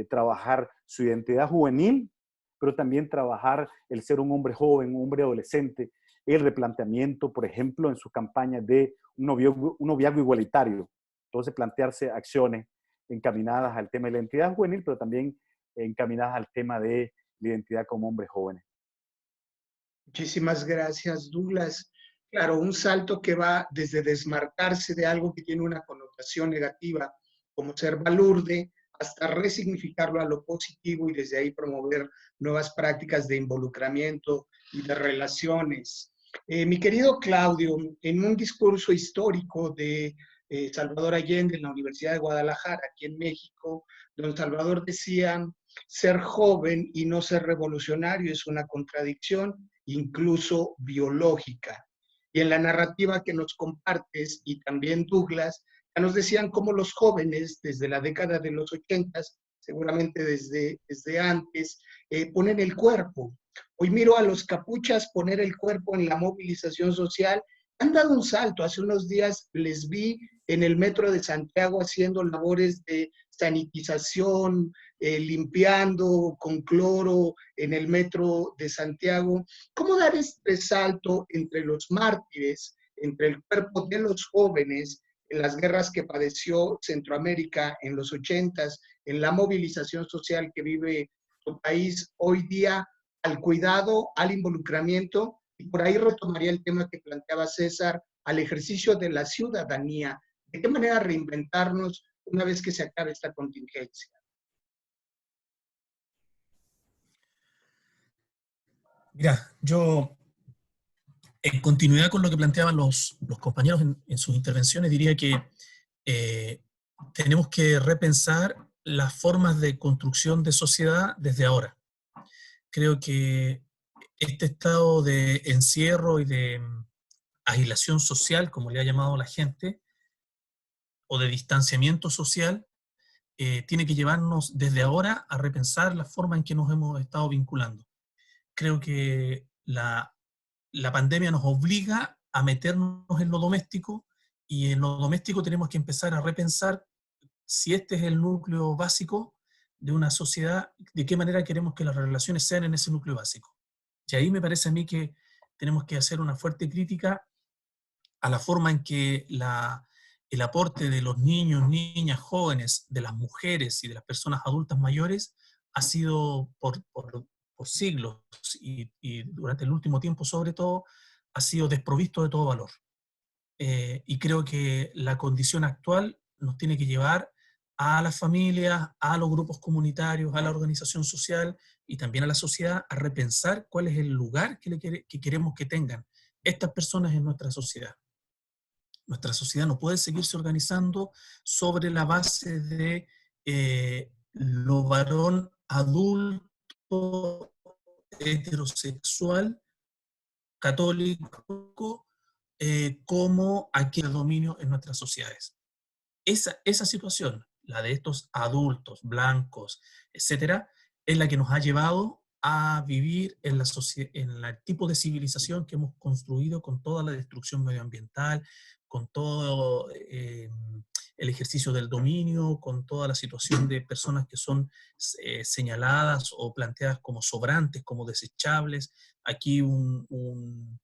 trabajar su identidad juvenil, pero también trabajar el ser un hombre joven, un hombre adolescente, el replanteamiento, por ejemplo, en sus campañas de un noviazgo igualitario. Entonces, plantearse acciones encaminadas al tema de la identidad juvenil, pero también encaminadas al tema de la identidad como hombres jóvenes. Muchísimas gracias, Douglas. Claro, un salto que va desde desmarcarse de algo que tiene una connotación negativa, como ser balurde, hasta resignificarlo a lo positivo y desde ahí promover nuevas prácticas de involucramiento y de relaciones. Mi querido Claudio, en un discurso histórico de Salvador Allende en la Universidad de Guadalajara, aquí en México, don Salvador decía, ser joven y no ser revolucionario es una contradicción, incluso biológica. Y en la narrativa que nos compartes, y también Douglas, ya nos decían cómo los jóvenes, desde la década de los 80, seguramente desde antes, ponen el cuerpo. Hoy miro a los capuchas poner el cuerpo en la movilización social. Han dado un salto. Hace unos días les vi en el metro de Santiago haciendo labores de sanitización, limpiando con cloro en el metro de Santiago. ¿Cómo dar este salto entre los mártires, entre el cuerpo de los jóvenes en las guerras que padeció Centroamérica en los 80s, en la movilización social que vive tu país hoy día, al cuidado, al involucramiento? Y por ahí retomaría el tema que planteaba César, al ejercicio de la ciudadanía. ¿De qué manera reinventarnos una vez que se acabe esta contingencia? Mira, yo en continuidad con lo que planteaban los compañeros en sus intervenciones, diría que tenemos que repensar las formas de construcción de sociedad desde ahora. Creo que este estado de encierro y de aislación social, como le ha llamado la gente, o de distanciamiento social, tiene que llevarnos desde ahora a repensar la forma en que nos hemos estado vinculando. Creo que la pandemia nos obliga a meternos en lo doméstico, y en lo doméstico tenemos que empezar a repensar si este es el núcleo básico de una sociedad, de qué manera queremos que las relaciones sean en ese núcleo básico. Y ahí me parece a mí que tenemos que hacer una fuerte crítica a la forma en que el aporte de los niños, niñas, jóvenes, de las mujeres y de las personas adultas mayores ha sido por por siglos y durante el último tiempo sobre todo, ha sido desprovisto de todo valor. Y creo que la condición actual nos tiene que llevar a las familias, a los grupos comunitarios, a la organización social y también a la sociedad a repensar cuál es el lugar que queremos que tengan estas personas en nuestra sociedad. Nuestra sociedad no puede seguirse organizando sobre la base de lo varón adulto, heterosexual, católico, como aquí el dominio en nuestras sociedades. Esa situación, la de estos adultos, blancos, etcétera, es la que nos ha llevado a vivir en el tipo de civilización que hemos construido con toda la destrucción medioambiental, con todo el ejercicio del dominio, con toda la situación de personas que son señaladas o planteadas como sobrantes, como desechables. Aquí un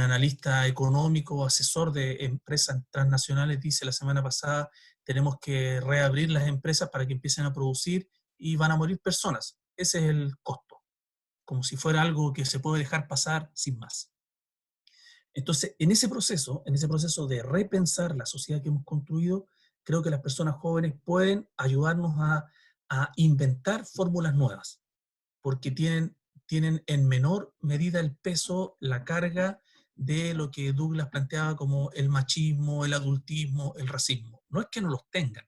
analista económico, asesor de empresas transnacionales, dice la semana pasada, tenemos que reabrir las empresas para que empiecen a producir y van a morir personas. Ese es el costo, como si fuera algo que se puede dejar pasar sin más. Entonces, en ese proceso de repensar la sociedad que hemos construido, creo que las personas jóvenes pueden ayudarnos a inventar fórmulas nuevas, porque tienen en menor medida el peso, la carga de lo que Douglas planteaba como el machismo, el adultismo, el racismo. No es que no los tengan,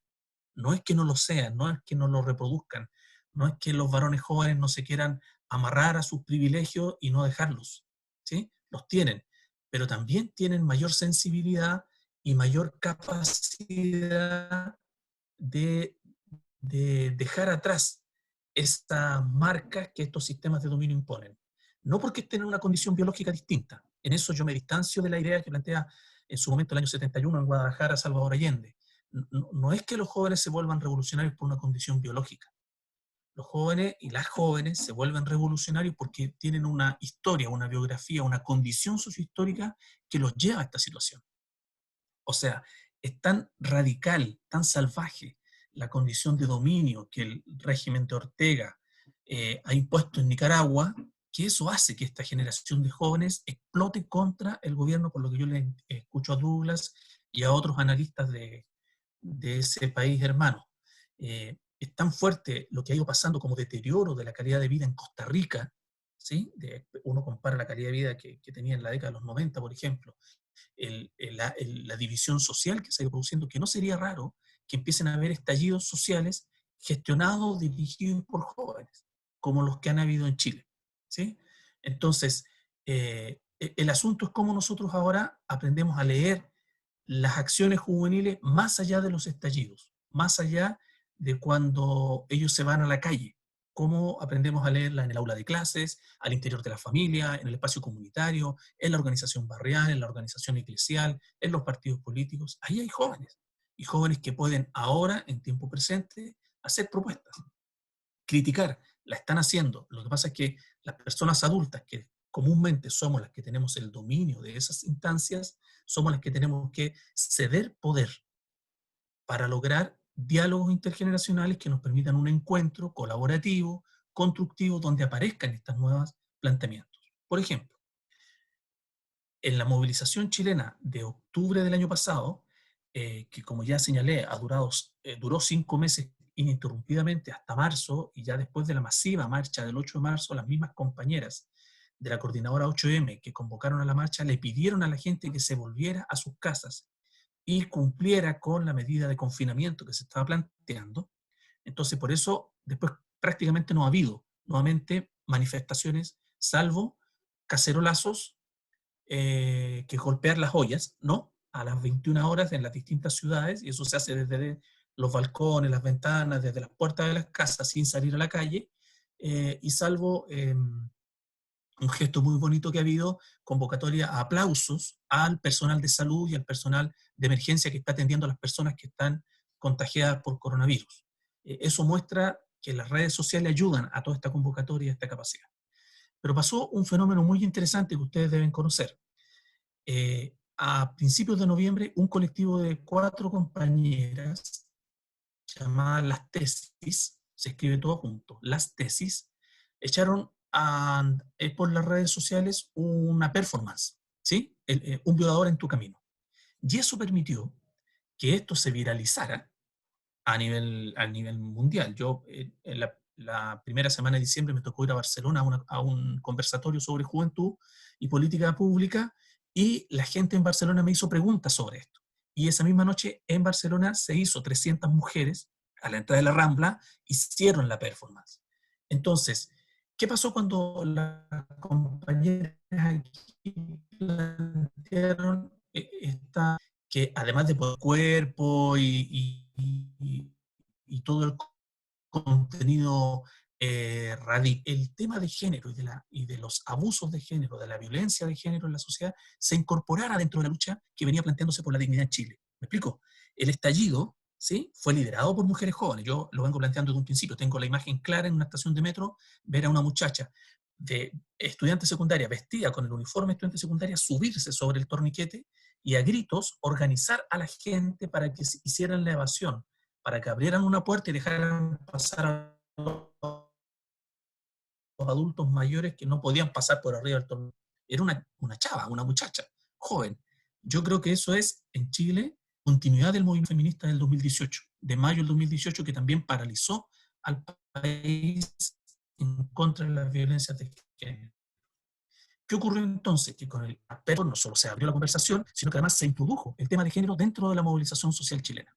no es que no lo sean, no es que no lo reproduzcan, no es que los varones jóvenes no se quieran amarrar a sus privilegios y no dejarlos, ¿sí? Los tienen, pero también tienen mayor sensibilidad y mayor capacidad de, de dejar atrás estas marcas que estos sistemas de dominio imponen. No porque estén en una condición biológica distinta. En eso yo me distancio de la idea que plantea en su momento el año 71 en Guadalajara Salvador Allende. No es que los jóvenes se vuelvan revolucionarios por una condición biológica. Los jóvenes y las jóvenes se vuelven revolucionarios porque tienen una historia, una biografía, una condición sociohistórica que los lleva a esta situación. O sea, es tan radical, tan salvaje la condición de dominio que el régimen de Ortega ha impuesto en Nicaragua, que eso hace que esta generación de jóvenes explote contra el gobierno, por lo que yo le escucho a Douglas y a otros analistas de ese país hermano. Es tan fuerte lo que ha ido pasando como deterioro de la calidad de vida en Costa Rica, ¿sí? Uno compara la calidad de vida que tenía en la década de los 90, por ejemplo, la división social que se ha ido produciendo, que no sería raro que empiecen a haber estallidos sociales gestionados, dirigidos por jóvenes, como los que han habido en Chile, ¿sí? Entonces, el asunto es cómo nosotros ahora aprendemos a leer las acciones juveniles más allá de los estallidos, más allá de cuando ellos se van a la calle, cómo aprendemos a leerla en el aula de clases, al interior de la familia, en el espacio comunitario, en la organización barrial, en la organización eclesial, en los partidos políticos. Ahí hay jóvenes, y jóvenes que pueden ahora, en tiempo presente, hacer propuestas, criticar, la están haciendo. Lo que pasa es que las personas adultas, que comúnmente somos las que tenemos el dominio de esas instancias, somos las que tenemos que ceder poder para lograr diálogos intergeneracionales que nos permitan un encuentro colaborativo, constructivo, donde aparezcan estos nuevos planteamientos. Por ejemplo, en la movilización chilena de octubre del año pasado, que como ya señalé, duró 5 meses ininterrumpidamente hasta marzo, y ya después de la masiva marcha del 8 de marzo, las mismas compañeras de la coordinadora 8M que convocaron a la marcha le pidieron a la gente que se volviera a sus casas y cumpliera con la medida de confinamiento que se estaba planteando. Entonces, por eso, después prácticamente no ha habido nuevamente manifestaciones, salvo cacerolazos, que golpear las ollas, ¿no? A las 21 horas en las distintas ciudades, y eso se hace desde los balcones, las ventanas, desde las puertas de las casas, sin salir a la calle, y salvo un gesto muy bonito que ha habido, convocatoria a aplausos al personal de salud y al personal de emergencia que está atendiendo a las personas que están contagiadas por coronavirus. Eso muestra que las redes sociales ayudan a toda esta convocatoria y a esta capacidad. Pero pasó un fenómeno muy interesante que ustedes deben conocer. A principios de noviembre, un colectivo de 4 compañeras, llamadas Las Tesis, se escribe todo junto, Las Tesis, echaron por las redes sociales una performance, ¿sí? Un violador en tu camino. Y eso permitió que esto se viralizara a nivel mundial. Yo en la primera semana de diciembre me tocó ir a Barcelona a un conversatorio sobre juventud y política pública, y la gente en Barcelona me hizo preguntas sobre esto. Y esa misma noche en Barcelona se hizo 300 mujeres a la entrada de la Rambla, hicieron la performance. Entonces, ¿qué pasó cuando las compañeras aquí plantearon que además de por cuerpo y todo el contenido el tema de género y de los abusos de género, de la violencia de género en la sociedad, se incorporara dentro de la lucha que venía planteándose por la dignidad en Chile? ¿Me explico? El estallido, ¿sí?, fue liderado por mujeres jóvenes. Yo lo vengo planteando desde un principio. Tengo la imagen clara en una estación de metro, ver a una muchacha de estudiante secundaria vestida con el uniforme de estudiante secundaria subirse sobre el torniquete y a gritos organizar a la gente para que hicieran la evasión, para que abrieran una puerta y dejaran pasar a los adultos mayores que no podían pasar por arriba del tornillo. Era una chava, una muchacha, joven. Yo creo que eso es, en Chile, continuidad del movimiento feminista del 2018, de mayo del 2018, que también paralizó al país en contra de las violencias de género. ¿Qué ocurrió entonces? Que con el aperto no solo se abrió la conversación, sino que además se introdujo el tema de género dentro de la movilización social chilena.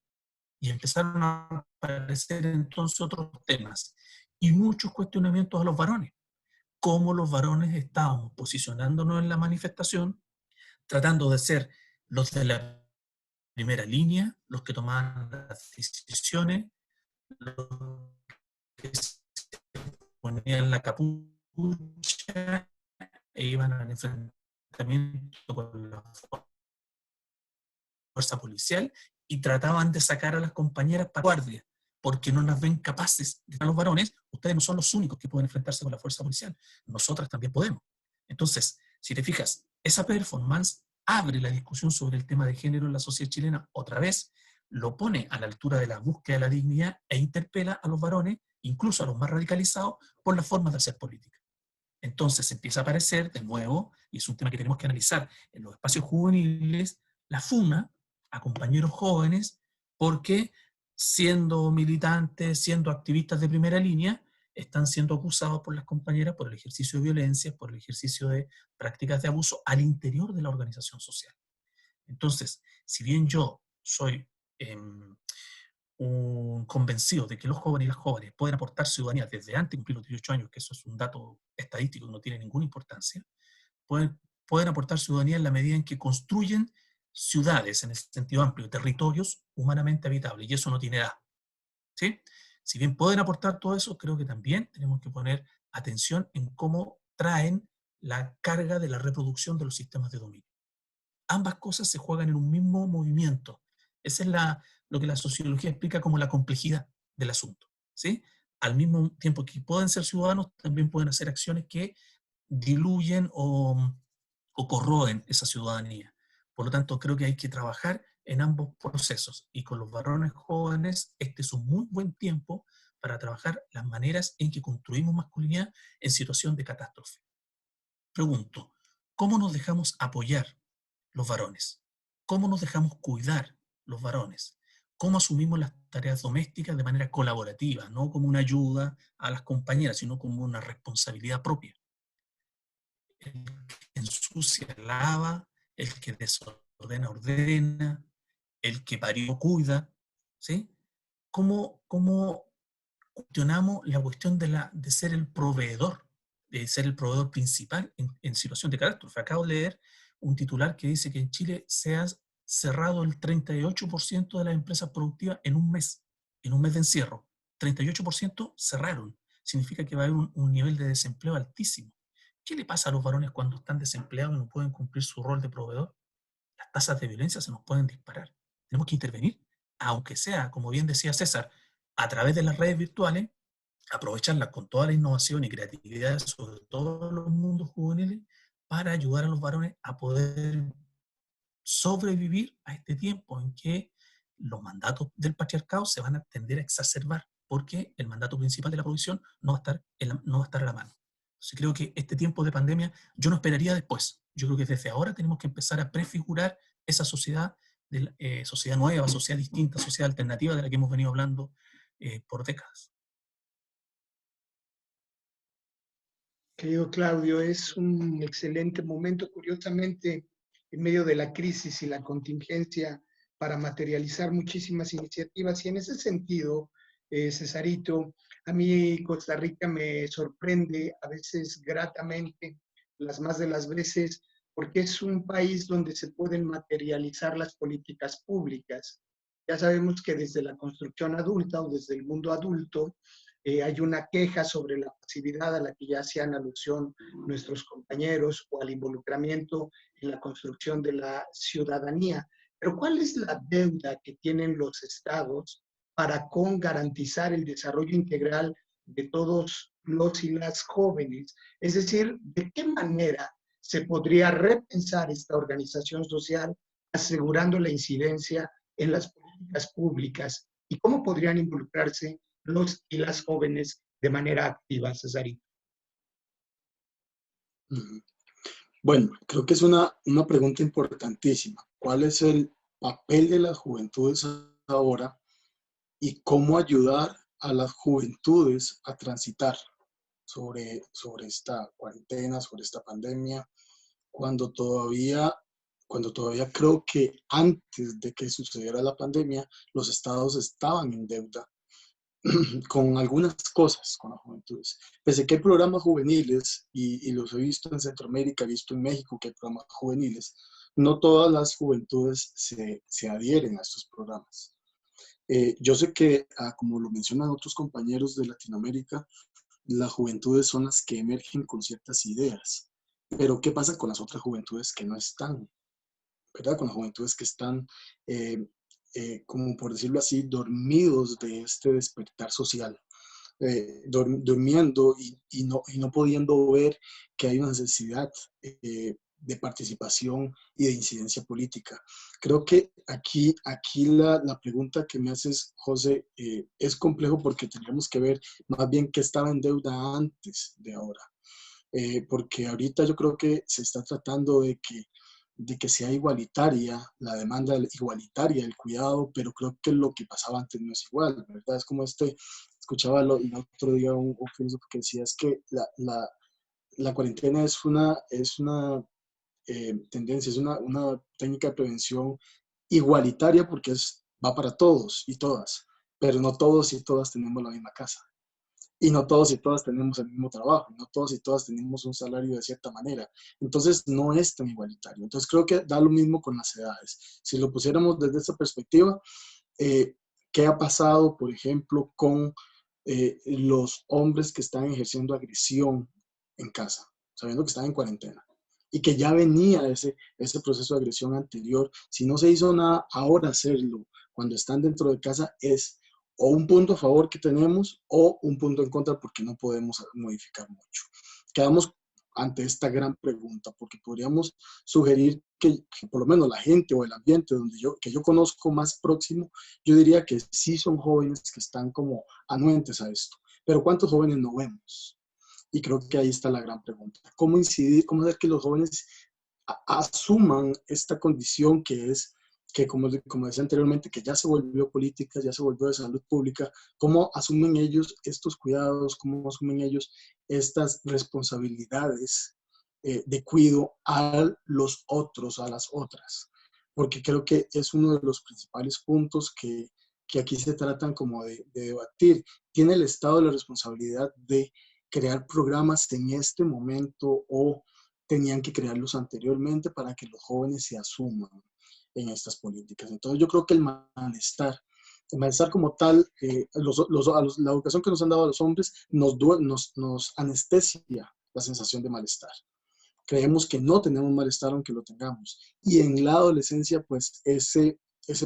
Y empezaron a aparecer entonces otros temas y muchos cuestionamientos a los varones. Cómo los varones estábamos posicionándonos en la manifestación, tratando de ser los de la primera línea, los que tomaban las decisiones, los que se ponían la capucha e iban al enfrentamiento con la fuerza policial y trataban de sacar a las compañeras para guardia, porque no las ven capaces de los varones. Ustedes no son los únicos que pueden enfrentarse con la fuerza policial, nosotras también podemos. Entonces, si te fijas, esa performance abre la discusión sobre el tema de género en la sociedad chilena otra vez, lo pone a la altura de la búsqueda de la dignidad e interpela a los varones, incluso a los más radicalizados, por las formas de hacer política. Entonces empieza a aparecer de nuevo, y es un tema que tenemos que analizar en los espacios juveniles, la funa a compañeros jóvenes, porque siendo militantes, siendo activistas de primera línea, están siendo acusados por las compañeras por el ejercicio de violencia, por el ejercicio de prácticas de abuso al interior de la organización social. Entonces, si bien yo soy un convencido de que los jóvenes y las jóvenes pueden aportar ciudadanía desde antes de cumplir los 18 años, que eso es un dato estadístico que no tiene ninguna importancia, pueden aportar ciudadanía en la medida en que construyen ciudades, en ese sentido amplio, territorios humanamente habitables, y eso no tiene edad, ¿sí? Si bien pueden aportar todo eso, creo que también tenemos que poner atención en cómo traen la carga de la reproducción de los sistemas de dominio. Ambas cosas se juegan en un mismo movimiento. Esa es lo que la sociología explica como la complejidad del asunto, ¿sí? Al mismo tiempo que pueden ser ciudadanos, también pueden hacer acciones que diluyen o corroen esa ciudadanía. Por lo tanto, creo que hay que trabajar en ambos procesos. Y con los varones jóvenes, este es un muy buen tiempo para trabajar las maneras en que construimos masculinidad en situación de catástrofe. Pregunto, ¿cómo nos dejamos apoyar los varones? ¿Cómo nos dejamos cuidar los varones? ¿Cómo asumimos las tareas domésticas de manera colaborativa, no como una ayuda a las compañeras, sino como una responsabilidad propia? El que ensucia lava, el que desordena ordena, el que parió cuida, ¿sí? ¿Cómo cuestionamos la cuestión de ser el proveedor, de ser el proveedor principal en situación de catástrofe? Acabo de leer un titular que dice que en Chile se ha cerrado el 38% de las empresas productivas en un mes de encierro. 38% cerraron. Significa que va a haber un nivel de desempleo altísimo. ¿Qué le pasa a los varones cuando están desempleados y no pueden cumplir su rol de proveedor? Las tasas de violencia se nos pueden disparar. Tenemos que intervenir, aunque sea, como bien decía César, a través de las redes virtuales, aprovecharlas con toda la innovación y creatividad, sobre todo los mundos juveniles, para ayudar a los varones a poder sobrevivir a este tiempo en que los mandatos del patriarcado se van a tender a exacerbar, porque el mandato principal de la provisión no va a estar a la mano. Entonces creo que este tiempo de pandemia yo no esperaría después. Yo creo que desde ahora tenemos que empezar a prefigurar esa sociedad, sociedad nueva, sociedad distinta, sociedad alternativa de la que hemos venido hablando por décadas. Querido Claudio, es un excelente momento, curiosamente, en medio de la crisis y la contingencia, para materializar muchísimas iniciativas. Y en ese sentido, Cesarito, a mí Costa Rica me sorprende a veces gratamente, las más de las veces, porque es un país donde se pueden materializar las políticas públicas. Ya sabemos que desde la construcción adulta o desde el mundo adulto, hay una queja sobre la pasividad a la que ya hacían alusión nuestros compañeros o al involucramiento en la construcción de la ciudadanía. Pero ¿cuál es la deuda que tienen los estados para con garantizar el desarrollo integral de todos los y las jóvenes? Es decir, ¿de qué manera se podría repensar esta organización social asegurando la incidencia en las políticas públicas? ¿Y cómo podrían involucrarse los y las jóvenes de manera activa, Cesarito? Bueno, creo que es una pregunta importantísima. ¿Cuál es el papel de las juventudes ahora y cómo ayudar a las juventudes a transitar sobre esta cuarentena, sobre esta pandemia, cuando todavía, cuando todavía creo que antes de que sucediera la pandemia, los estados estaban en deuda con algunas cosas con las juventudes. Pese a que hay programas juveniles, y los he visto en Centroamérica, he visto en México que hay programas juveniles, no todas las juventudes se adhieren a estos programas. Yo sé que, como lo mencionan otros compañeros de Latinoamérica, las juventudes son las que emergen con ciertas ideas. Pero ¿qué pasa con las otras juventudes que no están? ¿Verdad? Con las juventudes que están, como por decirlo así, dormidos de este despertar social, durmiendo y no pudiendo ver que hay una necesidad de participación y de incidencia política. Creo que aquí la pregunta que me haces, José, es complejo porque tendríamos que ver más bien qué estaba en deuda antes de ahora. Porque ahorita yo creo que se está tratando de que sea igualitaria, la demanda igualitaria, el cuidado, pero creo que lo que pasaba antes no es igual, ¿verdad? Es como escuchaba el otro día un filósofo que decía, es que la cuarentena es una tendencia, es una técnica de prevención igualitaria porque va para todos y todas, pero no todos y todas tenemos la misma casa. Y no todos y todas tenemos el mismo trabajo, no todos y todas tenemos un salario de cierta manera. Entonces, no es tan igualitario. Entonces, creo que da lo mismo con las edades. Si lo pusiéramos desde esta perspectiva, ¿qué ha pasado, por ejemplo, con los hombres que están ejerciendo agresión en casa, sabiendo que están en cuarentena? Y que ya venía ese proceso de agresión anterior. Si no se hizo nada, ahora hacerlo cuando están dentro de casa es o un punto a favor que tenemos o un punto en contra porque no podemos modificar mucho. Quedamos ante esta gran pregunta porque podríamos sugerir que por lo menos la gente o el ambiente que yo conozco más próximo, yo diría que sí son jóvenes que están como anuentes a esto. Pero ¿cuántos jóvenes no vemos? Y creo que ahí está la gran pregunta. ¿Cómo incidir, cómo hacer que los jóvenes asuman esta condición que es que, como decía anteriormente, que ya se volvió política, ya se volvió de salud pública? ¿Cómo asumen ellos estos cuidados? ¿Cómo asumen ellos estas responsabilidades de cuidado a los otros, a las otras? Porque creo que es uno de los principales puntos que aquí se tratan como de debatir. ¿Tiene el Estado la responsabilidad de crear programas en este momento o tenían que crearlos anteriormente para que los jóvenes se asuman en estas políticas? Entonces yo creo que el malestar como tal, la educación que nos han dado a los hombres nos anestesia la sensación de malestar. Creemos que no tenemos malestar aunque lo tengamos. Y en la adolescencia, pues ese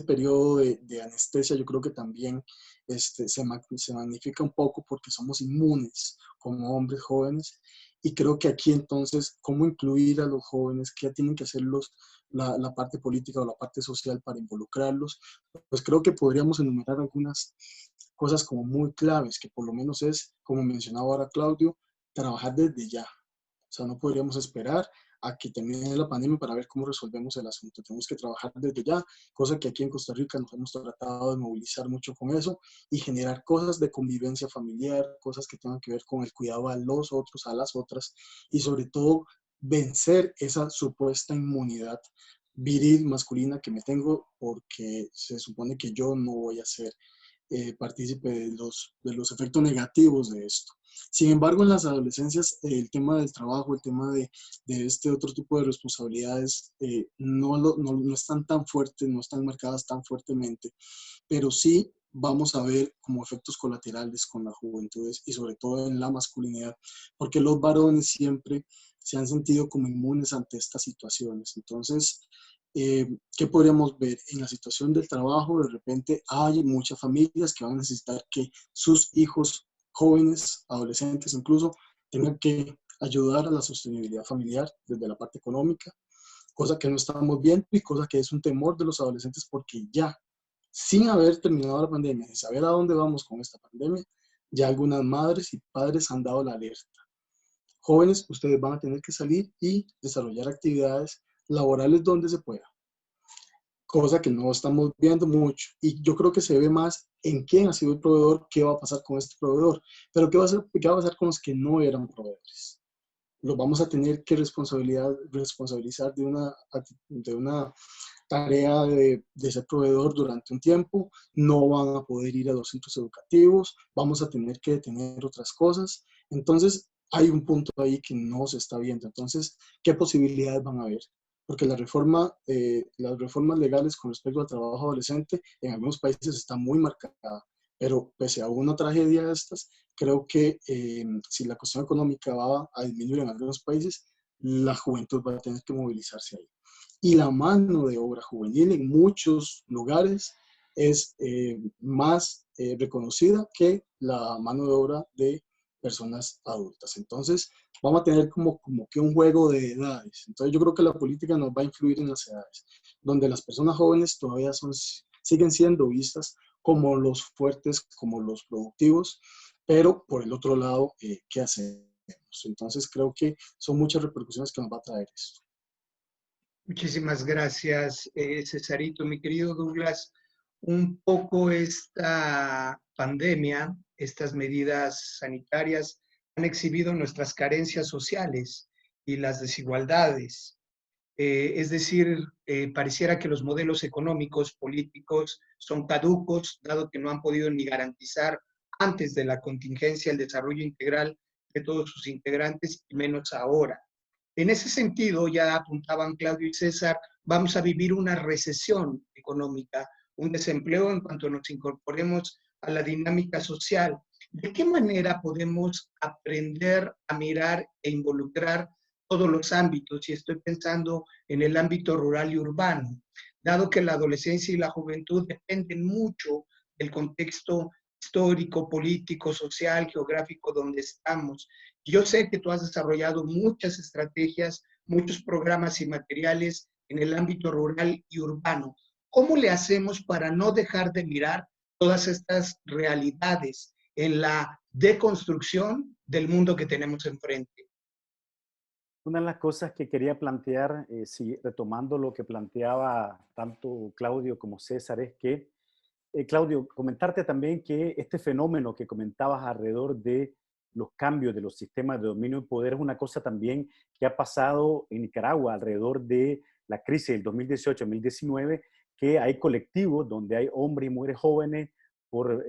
periodo de anestesia yo creo que también se magnifica un poco porque somos inmunes como hombres jóvenes. Y creo que aquí entonces, ¿cómo incluir a los jóvenes? ¿Qué tienen que hacer la parte política o la parte social para involucrarlos? Pues creo que podríamos enumerar algunas cosas como muy claves, que por lo menos es, como mencionaba ahora Claudio, trabajar desde ya. O sea, no podríamos esperar a que termine la pandemia para ver cómo resolvemos el asunto. Tenemos que trabajar desde ya, cosa que aquí en Costa Rica nos hemos tratado de movilizar mucho con eso y generar cosas de convivencia familiar, cosas que tengan que ver con el cuidado a los otros, a las otras, y sobre todo vencer esa supuesta inmunidad viril masculina que me tengo, porque se supone que yo no voy a ser partícipe de los efectos negativos de esto. Sin embargo, en las adolescencias, el tema del trabajo, el tema de este otro tipo de responsabilidades no están tan fuertes, no están marcadas tan fuertemente, pero sí vamos a ver como efectos colaterales con las juventudes y sobre todo en la masculinidad, porque los varones siempre se han sentido como inmunes ante estas situaciones. Entonces, ¿qué podríamos ver? En la situación del trabajo, de repente hay muchas familias que van a necesitar que sus hijos jóvenes, adolescentes incluso, tengan que ayudar a la sostenibilidad familiar desde la parte económica, cosa que no estamos viendo y cosa que es un temor de los adolescentes porque ya, sin haber terminado la pandemia, sin saber a dónde vamos con esta pandemia, ya algunas madres y padres han dado la alerta. Jóvenes, ustedes van a tener que salir y desarrollar actividades laborales donde se pueda, cosa que no estamos viendo mucho. Y yo creo que se ve más en quién ha sido el proveedor, qué va a pasar con este proveedor, pero qué va a pasar con los que no eran proveedores. Los vamos a tener que responsabilizar de una tarea de ser proveedor durante un tiempo, no van a poder ir a los centros educativos, vamos a tener que detener otras cosas. Entonces, hay un punto ahí que no se está viendo. Entonces, ¿qué posibilidades van a haber? Porque las reformas legales con respecto al trabajo adolescente en algunos países está muy marcada, pero pese a una tragedia de estas, creo que si la cuestión económica va a disminuir en algunos países, la juventud va a tener que movilizarse ahí. Y la mano de obra juvenil en muchos lugares es más reconocida que la mano de obra de personas adultas. Entonces, vamos a tener como que un juego de edades. Entonces, yo creo que la política nos va a influir en las edades, donde las personas jóvenes todavía siguen siendo vistas como los fuertes, como los productivos, pero por el otro lado, ¿qué hacemos? Entonces, creo que son muchas repercusiones que nos va a traer esto. Muchísimas gracias, Cesarito. Mi querido Douglas, un poco esta pandemia, estas medidas sanitarias han exhibido nuestras carencias sociales y las desigualdades. Es decir, pareciera que los modelos económicos, políticos son caducos, dado que no han podido ni garantizar antes de la contingencia el desarrollo integral de todos sus integrantes, y menos ahora. En ese sentido, ya apuntaban Claudio y César, vamos a vivir una recesión económica, un desempleo en cuanto nos incorporemos a la dinámica social. ¿De qué manera podemos aprender a mirar e involucrar todos los ámbitos? Y estoy pensando en el ámbito rural y urbano, dado que la adolescencia y la juventud dependen mucho del contexto histórico, político, social, geográfico donde estamos. Yo sé que tú has desarrollado muchas estrategias, muchos programas y materiales en el ámbito rural y urbano. ¿Cómo le hacemos para no dejar de mirar todas estas realidades en la deconstrucción del mundo que tenemos enfrente? Una de las cosas que quería plantear, retomando lo que planteaba tanto Claudio como César, es que, Claudio, comentarte también que este fenómeno que comentabas alrededor de los cambios de los sistemas de dominio y poder es una cosa también que ha pasado en Nicaragua alrededor de la crisis del 2018-2019, que hay colectivos donde hay hombres y mujeres jóvenes por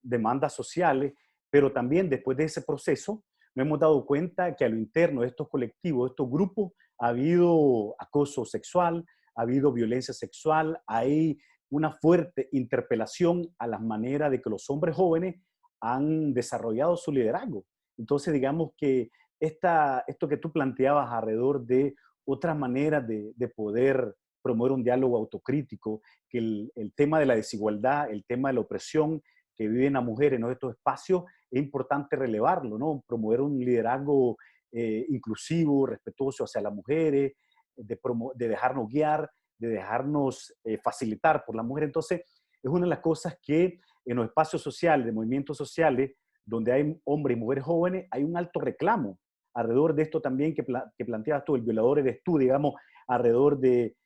demandas sociales, pero también después de ese proceso nos hemos dado cuenta que a lo interno de estos colectivos, de estos grupos, ha habido acoso sexual, ha habido violencia sexual, hay una fuerte interpelación a las maneras de que los hombres jóvenes han desarrollado su liderazgo. Entonces, digamos que esto que tú planteabas alrededor de otras maneras de poder promover un diálogo autocrítico, que el tema de la desigualdad, el tema de la opresión que viven las mujeres en estos espacios, es importante relevarlo, ¿no? Promover un liderazgo inclusivo, respetuoso hacia las mujeres, de dejarnos guiar, de dejarnos facilitar por la mujer. Entonces, es una de las cosas que en los espacios sociales, de movimientos sociales, donde hay hombres y mujeres jóvenes, hay un alto reclamo alrededor de esto también que planteabas tú, el violador eres tú, digamos, alrededor de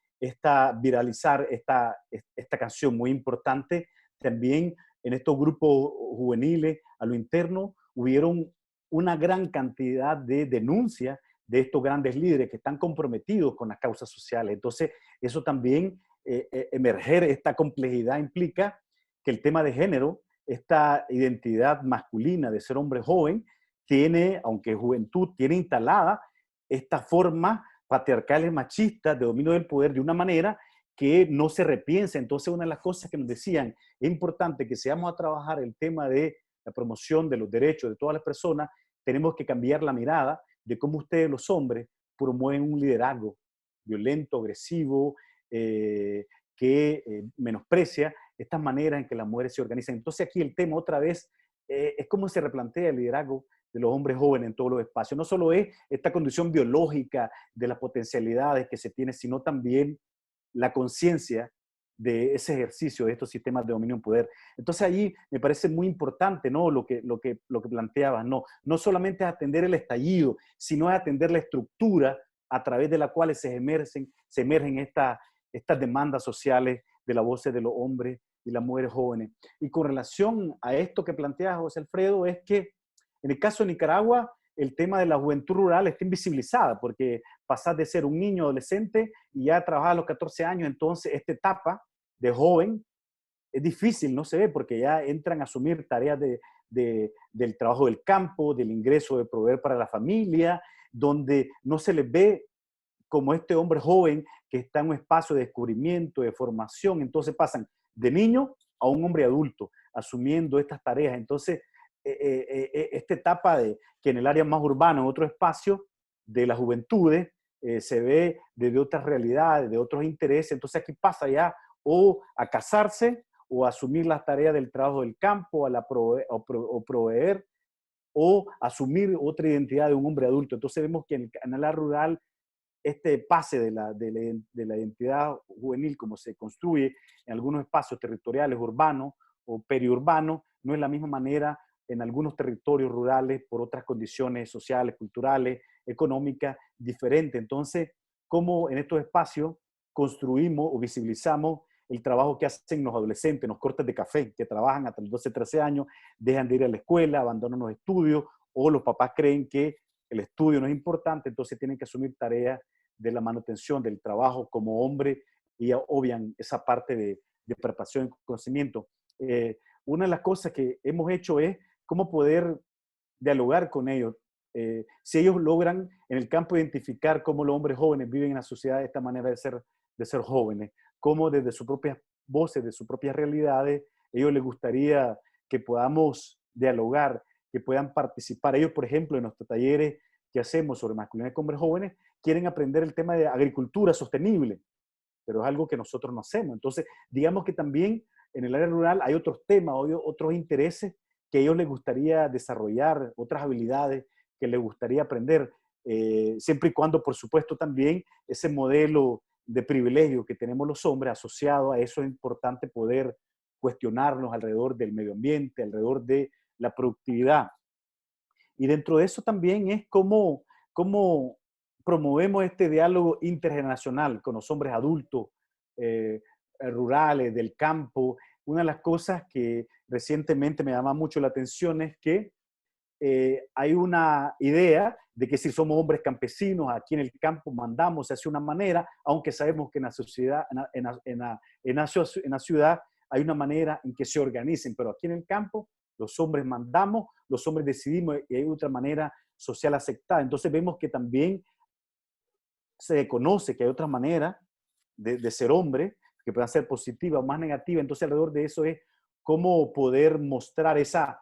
viralizar esta canción muy importante. También en estos grupos juveniles a lo interno hubieron una gran cantidad de denuncias de estos grandes líderes que están comprometidos con las causas sociales. Entonces, eso también, emerger esta complejidad implica que el tema de género, esta identidad masculina de ser hombre joven, tiene, aunque juventud, tiene instalada esta forma patriarcales machistas de dominio del poder de una manera que no se repiensa. Entonces, una de las cosas que nos decían, es importante que seamos a trabajar el tema de la promoción de los derechos de todas las personas, tenemos que cambiar la mirada de cómo ustedes, los hombres, promueven un liderazgo violento, agresivo, que menosprecia estas maneras en que las mujeres se organizan. Entonces, aquí el tema otra vez es cómo se replantea el liderazgo de los hombres jóvenes en todos los espacios. No solo es esta condición biológica de las potencialidades que se tiene, sino también la conciencia de ese ejercicio de estos sistemas de dominio y poder. Entonces ahí me parece muy importante, ¿no? Lo que planteabas, no solamente es atender el estallido, sino es atender la estructura a través de la cual se emergen estas demandas sociales de las voces de los hombres y las mujeres jóvenes. Y con relación a esto que planteas, José Alfredo, es que en el caso de Nicaragua, el tema de la juventud rural está invisibilizada, porque pasás de ser un niño adolescente y ya trabajar a los 14 años, entonces esta etapa de joven es difícil, no se ve, porque ya entran a asumir tareas del trabajo del campo, del ingreso de proveer para la familia, donde no se les ve como este hombre joven que está en un espacio de descubrimiento, de formación. Entonces pasan de niño a un hombre adulto, asumiendo estas tareas. Entonces, esta etapa que en el área más urbana, en otro espacio de las juventudes, se ve desde otras realidades, de otros intereses. Entonces aquí pasa ya o a casarse o a asumir las tareas del trabajo del campo, o proveer, o asumir otra identidad de un hombre adulto. Entonces vemos que en el área rural este pase de la identidad juvenil, como se construye en algunos espacios territoriales urbanos o periurbanos, no es la misma manera en algunos territorios rurales por otras condiciones sociales, culturales, económicas diferentes. Entonces, ¿cómo en estos espacios construimos o visibilizamos el trabajo que hacen los adolescentes, los cortes de café, que trabajan hasta los 12, 13 años, dejan de ir a la escuela, abandonan los estudios, o los papás creen que el estudio no es importante, entonces tienen que asumir tareas de la manutención del trabajo como hombre y obvian esa parte de preparación y conocimiento. Una de las cosas que hemos hecho es cómo poder dialogar con ellos. Si ellos logran en el campo identificar cómo los hombres jóvenes viven en la sociedad de esta manera de ser jóvenes, cómo desde sus propias voces, de sus propias realidades, ellos les gustaría que podamos dialogar, que puedan participar. Ellos, por ejemplo, en nuestros talleres que hacemos sobre masculinidad con hombres jóvenes, quieren aprender el tema de agricultura sostenible, pero es algo que nosotros no hacemos. Entonces, digamos que también en el área rural hay otros temas, otros intereses que a ellos les gustaría desarrollar, otras habilidades que les gustaría aprender, siempre y cuando, por supuesto, también ese modelo de privilegio que tenemos los hombres asociado a eso es importante poder cuestionarnos alrededor del medio ambiente, alrededor de la productividad. Y dentro de eso también es cómo promovemos este diálogo intergeneracional con los hombres adultos, rurales, del campo. Una de las cosas que recientemente me llama mucho la atención es que hay una idea de que si somos hombres campesinos, aquí en el campo mandamos de una manera, aunque sabemos que en la sociedad, en la ciudad hay una manera en que se organicen, pero aquí en el campo los hombres mandamos, los hombres decidimos y hay otra manera social aceptada. Entonces vemos que también se conoce que hay otra manera de ser hombre, que puedan ser positiva o más negativa. Entonces alrededor de eso es cómo poder mostrar esa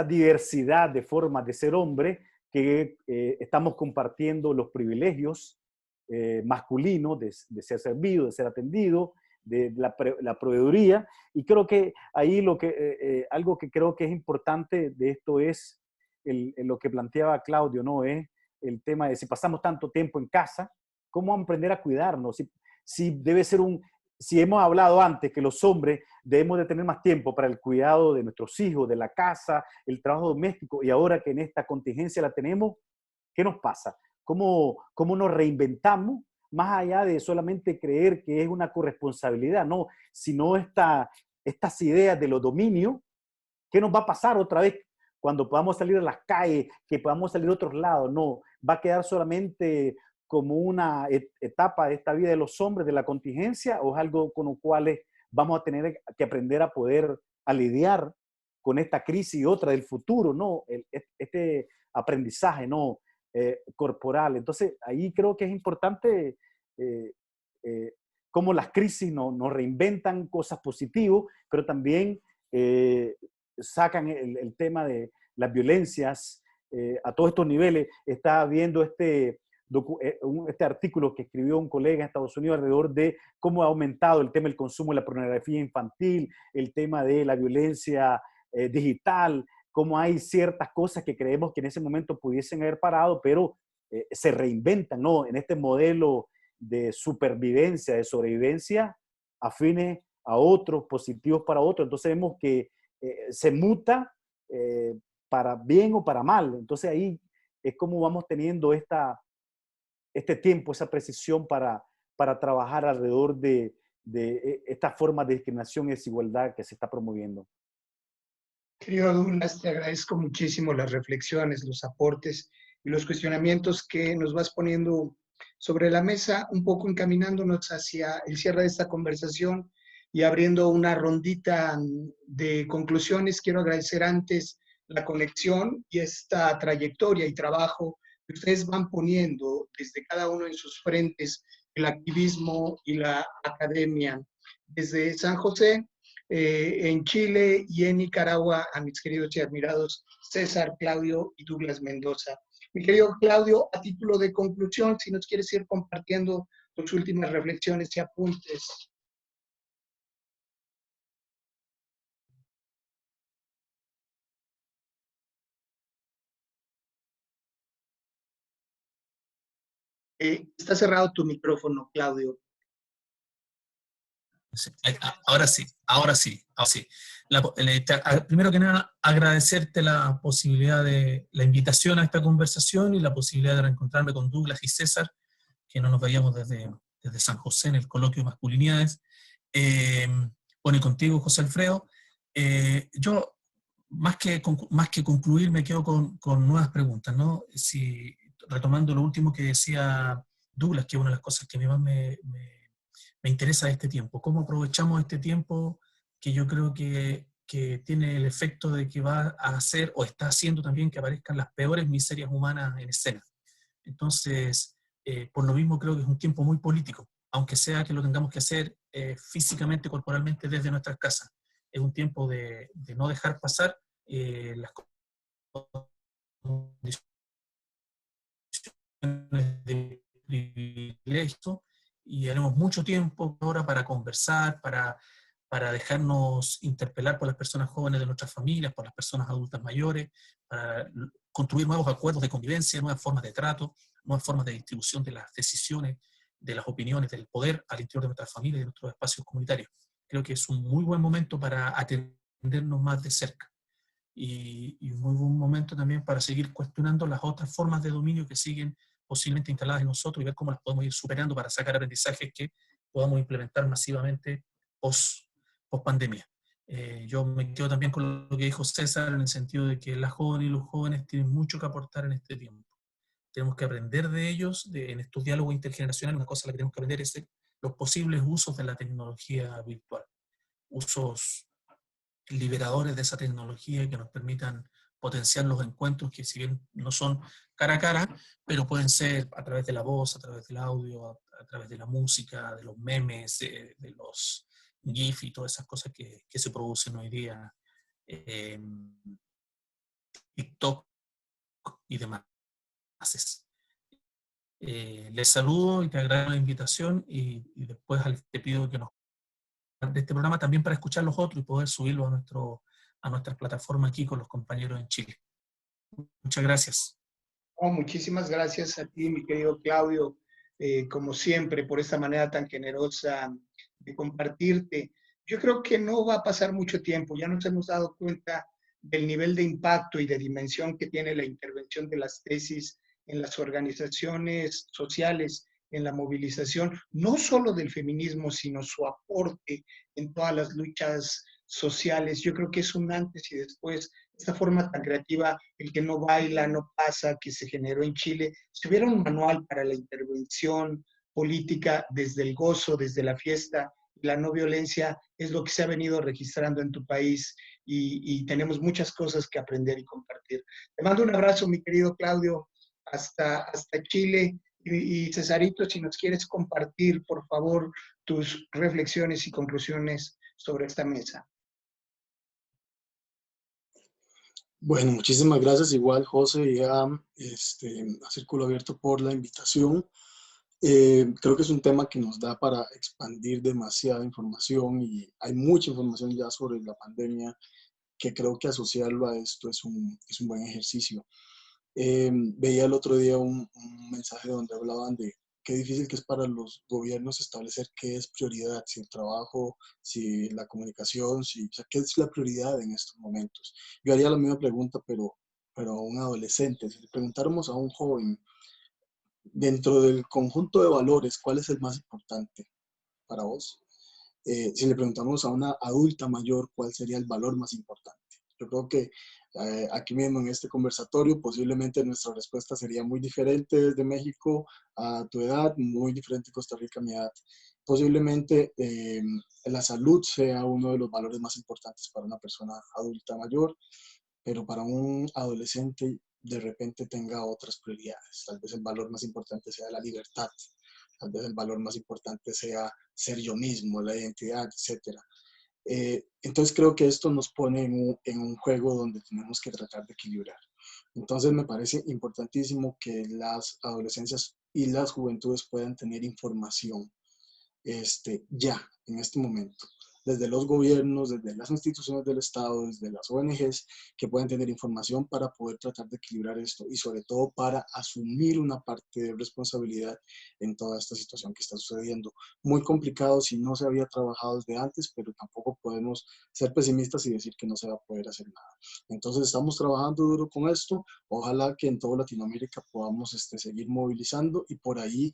diversidad de formas de ser hombre, que estamos compartiendo los privilegios masculinos de ser servido, de ser atendido, de la proveeduría. Y creo que ahí algo que creo que es importante de esto es lo que planteaba Claudio, ¿no? Es el tema de si pasamos tanto tiempo en casa, ¿cómo aprender a cuidarnos? Si debe ser si hemos hablado antes que los hombres debemos de tener más tiempo para el cuidado de nuestros hijos, de la casa, el trabajo doméstico, y ahora que en esta contingencia la tenemos, ¿qué nos pasa? ¿Cómo nos reinventamos? Más allá de solamente creer que es una corresponsabilidad, no, sino estas ideas de los dominios. ¿Qué nos va a pasar otra vez cuando podamos salir a las calles, que podamos salir a otros lados? No, va a quedar solamente como una etapa de esta vida de los hombres, de la contingencia, o es algo con lo cual vamos a tener que aprender a lidiar con esta crisis y otra del futuro, ¿no? Este aprendizaje, ¿no? Corporal. Entonces, ahí creo que es importante cómo las crisis nos reinventan cosas positivas, pero también sacan el tema de las violencias a todos estos niveles. Está viendo este artículo que escribió un colega en Estados Unidos alrededor de cómo ha aumentado el tema del consumo de la pornografía infantil, el tema de la violencia digital, cómo hay ciertas cosas que creemos que en ese momento pudiesen haber parado, pero se reinventan, ¿no? En este modelo de supervivencia, de sobrevivencia, afines a otros, positivos para otros. Entonces vemos que se muta para bien o para mal. Entonces ahí es como vamos teniendo este tiempo, esa precisión para trabajar alrededor de estas formas de discriminación y desigualdad que se está promoviendo. Querido Douglas, te agradezco muchísimo las reflexiones, los aportes y los cuestionamientos que nos vas poniendo sobre la mesa, un poco encaminándonos hacia el cierre de esta conversación y abriendo una rondita de conclusiones. Quiero agradecer antes la conexión y esta trayectoria y trabajo que ustedes van poniendo desde cada uno en sus frentes, el activismo y la academia. Desde San José, en Chile y en Nicaragua, a mis queridos y admirados César, Claudio y Douglas Mendoza. Mi querido Claudio, a título de conclusión, si nos quieres ir compartiendo tus últimas reflexiones y apuntes. Está cerrado tu micrófono, Claudio. Sí, ahora sí, ahora sí, ahora sí. Primero que nada, agradecerte la posibilidad la invitación a esta conversación y la posibilidad de reencontrarme con Douglas y César, que no nos veíamos desde San José en el coloquio Masculinidades. Bueno, y contigo, José Alfredo. Yo, más que concluir, me quedo con nuevas preguntas, ¿no? Retomando lo último que decía Douglas, que es una de las cosas que a mí más me interesa de este tiempo. ¿Cómo aprovechamos este tiempo que yo creo que tiene el efecto de que va a hacer, o está haciendo también, que aparezcan las peores miserias humanas en escena? Entonces, por lo mismo creo que es un tiempo muy político, aunque sea que lo tengamos que hacer físicamente, corporalmente, desde nuestras casas. Es un tiempo de no dejar pasar las condiciones de privilegio, y tenemos mucho tiempo ahora para conversar, para dejarnos interpelar por las personas jóvenes de nuestras familias, por las personas adultas mayores, para construir nuevos acuerdos de convivencia, nuevas formas de trato, nuevas formas de distribución de las decisiones, de las opiniones, del poder al interior de nuestras familias y de nuestros espacios comunitarios. Creo que es un muy buen momento para atendernos más de cerca. Y un muy buen momento también para seguir cuestionando las otras formas de dominio que siguen posiblemente instaladas en nosotros y ver cómo las podemos ir superando para sacar aprendizajes que podamos implementar masivamente post pandemia. Yo me quedo también con lo que dijo César, en el sentido de que las jóvenes y los jóvenes tienen mucho que aportar en este tiempo. Tenemos que aprender de ellos, en estos diálogos intergeneracionales. Una cosa la que tenemos que aprender es los posibles usos de la tecnología virtual, usos liberadores de esa tecnología que nos permitan potenciar los encuentros que, si bien no son cara a cara, pero pueden ser a través de la voz, a través del audio, a través de la música, de los memes, de los GIF y todas esas cosas que se producen hoy día, TikTok y demás. Les saludo y te agradezco la invitación, y después te pido que nos de este programa también para escuchar los otros y poder subirlo a nuestras plataformas aquí con los compañeros en Chile. Muchas gracias. Oh, muchísimas gracias a ti, mi querido Claudio, como siempre, por esta manera tan generosa de compartirte. Yo creo que no va a pasar mucho tiempo, ya nos hemos dado cuenta del nivel de impacto y de dimensión que tiene la intervención de las tesis en las organizaciones sociales, en la movilización, no solo del feminismo, sino su aporte en todas las luchas sociales. Yo creo que es un antes y después. Esta forma tan creativa, el que no baila, no pasa, que se generó en Chile. Si hubiera un manual para la intervención política desde el gozo, desde la fiesta, la no violencia, es lo que se ha venido registrando en tu país y tenemos muchas cosas que aprender y compartir. Te mando un abrazo, mi querido Claudio, hasta Chile. Y Cesarito, si nos quieres compartir, por favor, tus reflexiones y conclusiones sobre esta mesa. Bueno, muchísimas gracias igual, José, y a Círculo Abierto por la invitación. Creo que es un tema que nos da para expandir demasiada información y hay mucha información ya sobre la pandemia que creo que asociarlo a esto es un buen ejercicio. Veía el otro día un mensaje donde hablaban de qué difícil que es para los gobiernos establecer qué es prioridad, si el trabajo, si la comunicación, o sea, qué es la prioridad en estos momentos. Yo haría la misma pregunta, pero a un adolescente. Si le preguntáramos a un joven, dentro del conjunto de valores, ¿cuál es el más importante para vos? Si le preguntamos a una adulta mayor, ¿cuál sería el valor más importante? Yo creo que aquí mismo en este conversatorio posiblemente nuestra respuesta sería muy diferente desde México a tu edad, muy diferente Costa Rica a mi edad. Posiblemente la salud sea uno de los valores más importantes para una persona adulta mayor, pero para un adolescente de repente tenga otras prioridades. Tal vez el valor más importante sea la libertad, tal vez el valor más importante sea ser yo mismo, la identidad, etcétera. Entonces creo que esto nos pone en un juego donde tenemos que tratar de equilibrar. Entonces me parece importantísimo que las adolescencias y las juventudes puedan tener información ya, en este momento, desde los gobiernos, desde las instituciones del Estado, desde las ONGs, que puedan tener información para poder tratar de equilibrar esto y sobre todo para asumir una parte de responsabilidad en toda esta situación que está sucediendo. Muy complicado si no se había trabajado desde antes, pero tampoco podemos ser pesimistas y decir que no se va a poder hacer nada. Entonces estamos trabajando duro con esto. Ojalá que en toda Latinoamérica podamos seguir movilizando y por ahí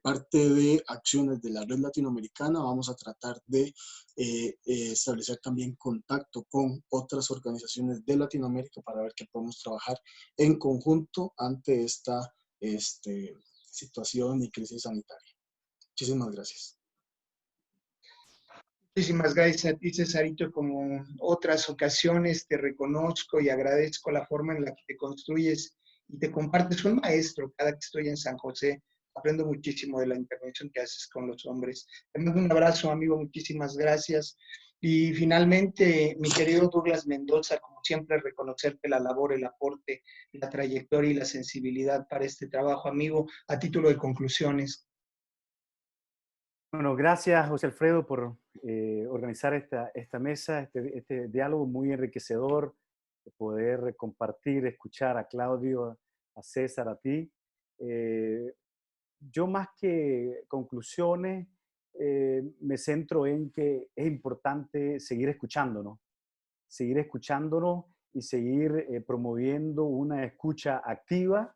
parte de acciones de la red latinoamericana vamos a tratar de establecer también contacto con otras organizaciones de Latinoamérica para ver qué podemos trabajar en conjunto ante esta situación y crisis sanitaria. Muchísimas gracias. Muchísimas gracias a ti, Cesarito. Como otras ocasiones, te reconozco y agradezco la forma en la que te construyes y te compartes. Un maestro cada que estoy en San José. Aprendo muchísimo de la intervención que haces con los hombres. Te mando un abrazo, amigo. Muchísimas gracias. Y finalmente, mi querido Douglas Mendoza, como siempre, reconocerte la labor, el aporte, la trayectoria y la sensibilidad para este trabajo, amigo. A título de conclusiones. Bueno, gracias José Alfredo por organizar esta mesa, este diálogo muy enriquecedor, de poder compartir, escuchar a Claudio, a César, a ti. Yo más que conclusiones, me centro en que es importante seguir escuchándonos y seguir promoviendo una escucha activa,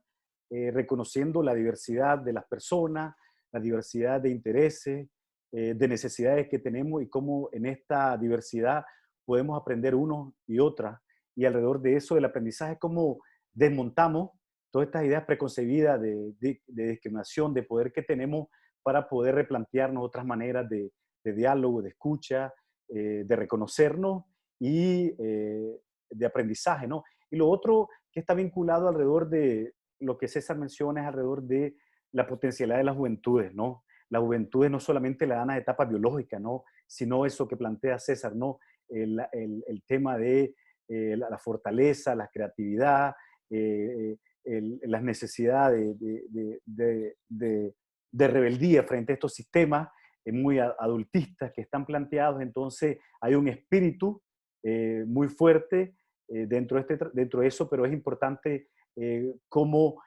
reconociendo la diversidad de las personas, la diversidad de intereses, de necesidades que tenemos y cómo en esta diversidad podemos aprender unos y otras. Y alrededor de eso, el aprendizaje, cómo desmontamos todas estas ideas preconcebidas de discriminación, de poder que tenemos para poder replantearnos otras maneras de diálogo, de escucha, de reconocernos y de aprendizaje, ¿no? Y lo otro que está vinculado alrededor de lo que César menciona es alrededor de la potencialidad de las juventudes, ¿no? Las juventudes no solamente le dan las etapas biológicas, ¿no? Sino eso que plantea César, ¿no? El tema de la fortaleza, la creatividad, las necesidades de rebeldía frente a estos sistemas muy adultistas que están planteados. Entonces hay un espíritu muy fuerte dentro de eso, pero es importante cómo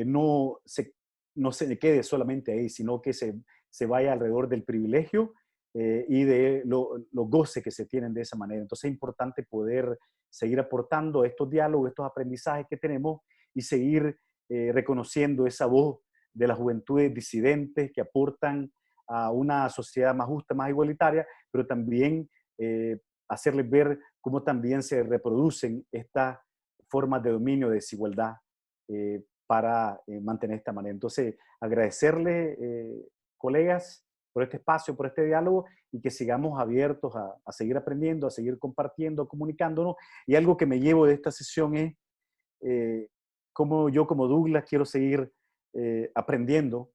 no se quede solamente ahí, sino que se vaya alrededor del privilegio y de los goces que se tienen de esa manera. Entonces es importante poder seguir aportando estos diálogos, estos aprendizajes que tenemos y seguir reconociendo esa voz de las juventudes disidentes que aportan a una sociedad más justa, más igualitaria, pero también hacerles ver cómo también se reproducen estas formas de dominio, de desigualdad para mantener esta manera. Entonces, agradecerle, colegas, por este espacio, por este diálogo y que sigamos abiertos a seguir aprendiendo, a seguir compartiendo, comunicándonos. Y algo que me llevo de esta sesión es cómo yo como Douglas quiero seguir aprendiendo,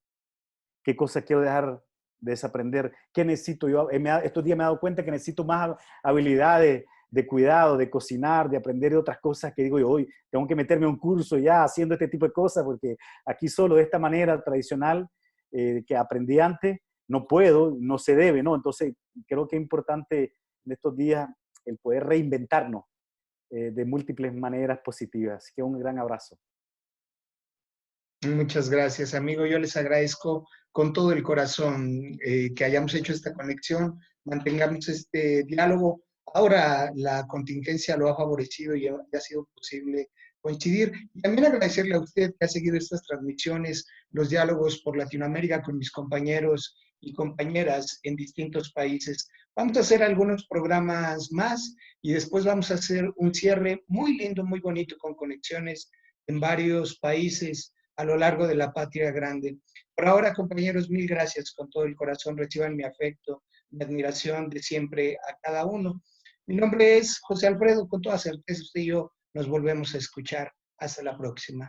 qué cosas quiero dejar de desaprender, qué necesito yo. Estos días me he dado cuenta que necesito más habilidades de cuidado, de cocinar, de aprender de otras cosas que digo yo, hoy tengo que meterme a un curso ya haciendo este tipo de cosas, porque aquí solo de esta manera tradicional que aprendí antes, no puedo, no se debe, ¿no? Entonces, creo que es importante en estos días el poder reinventarnos de múltiples maneras positivas. Así que un gran abrazo. Muchas gracias, amigo. Yo les agradezco con todo el corazón que hayamos hecho esta conexión, mantengamos este diálogo. Ahora la contingencia lo ha favorecido y ha sido posible coincidir. Y también agradecerle a usted que ha seguido estas transmisiones, los diálogos por Latinoamérica con mis compañeros y compañeras en distintos países. Vamos a hacer algunos programas más y después vamos a hacer un cierre muy lindo, muy bonito, con conexiones en varios países a lo largo de la patria grande. Por ahora, compañeros, mil gracias con todo el corazón. Reciban mi afecto, mi admiración de siempre a cada uno. Mi nombre es José Alfredo. Con toda certeza, usted y yo nos volvemos a escuchar. Hasta la próxima.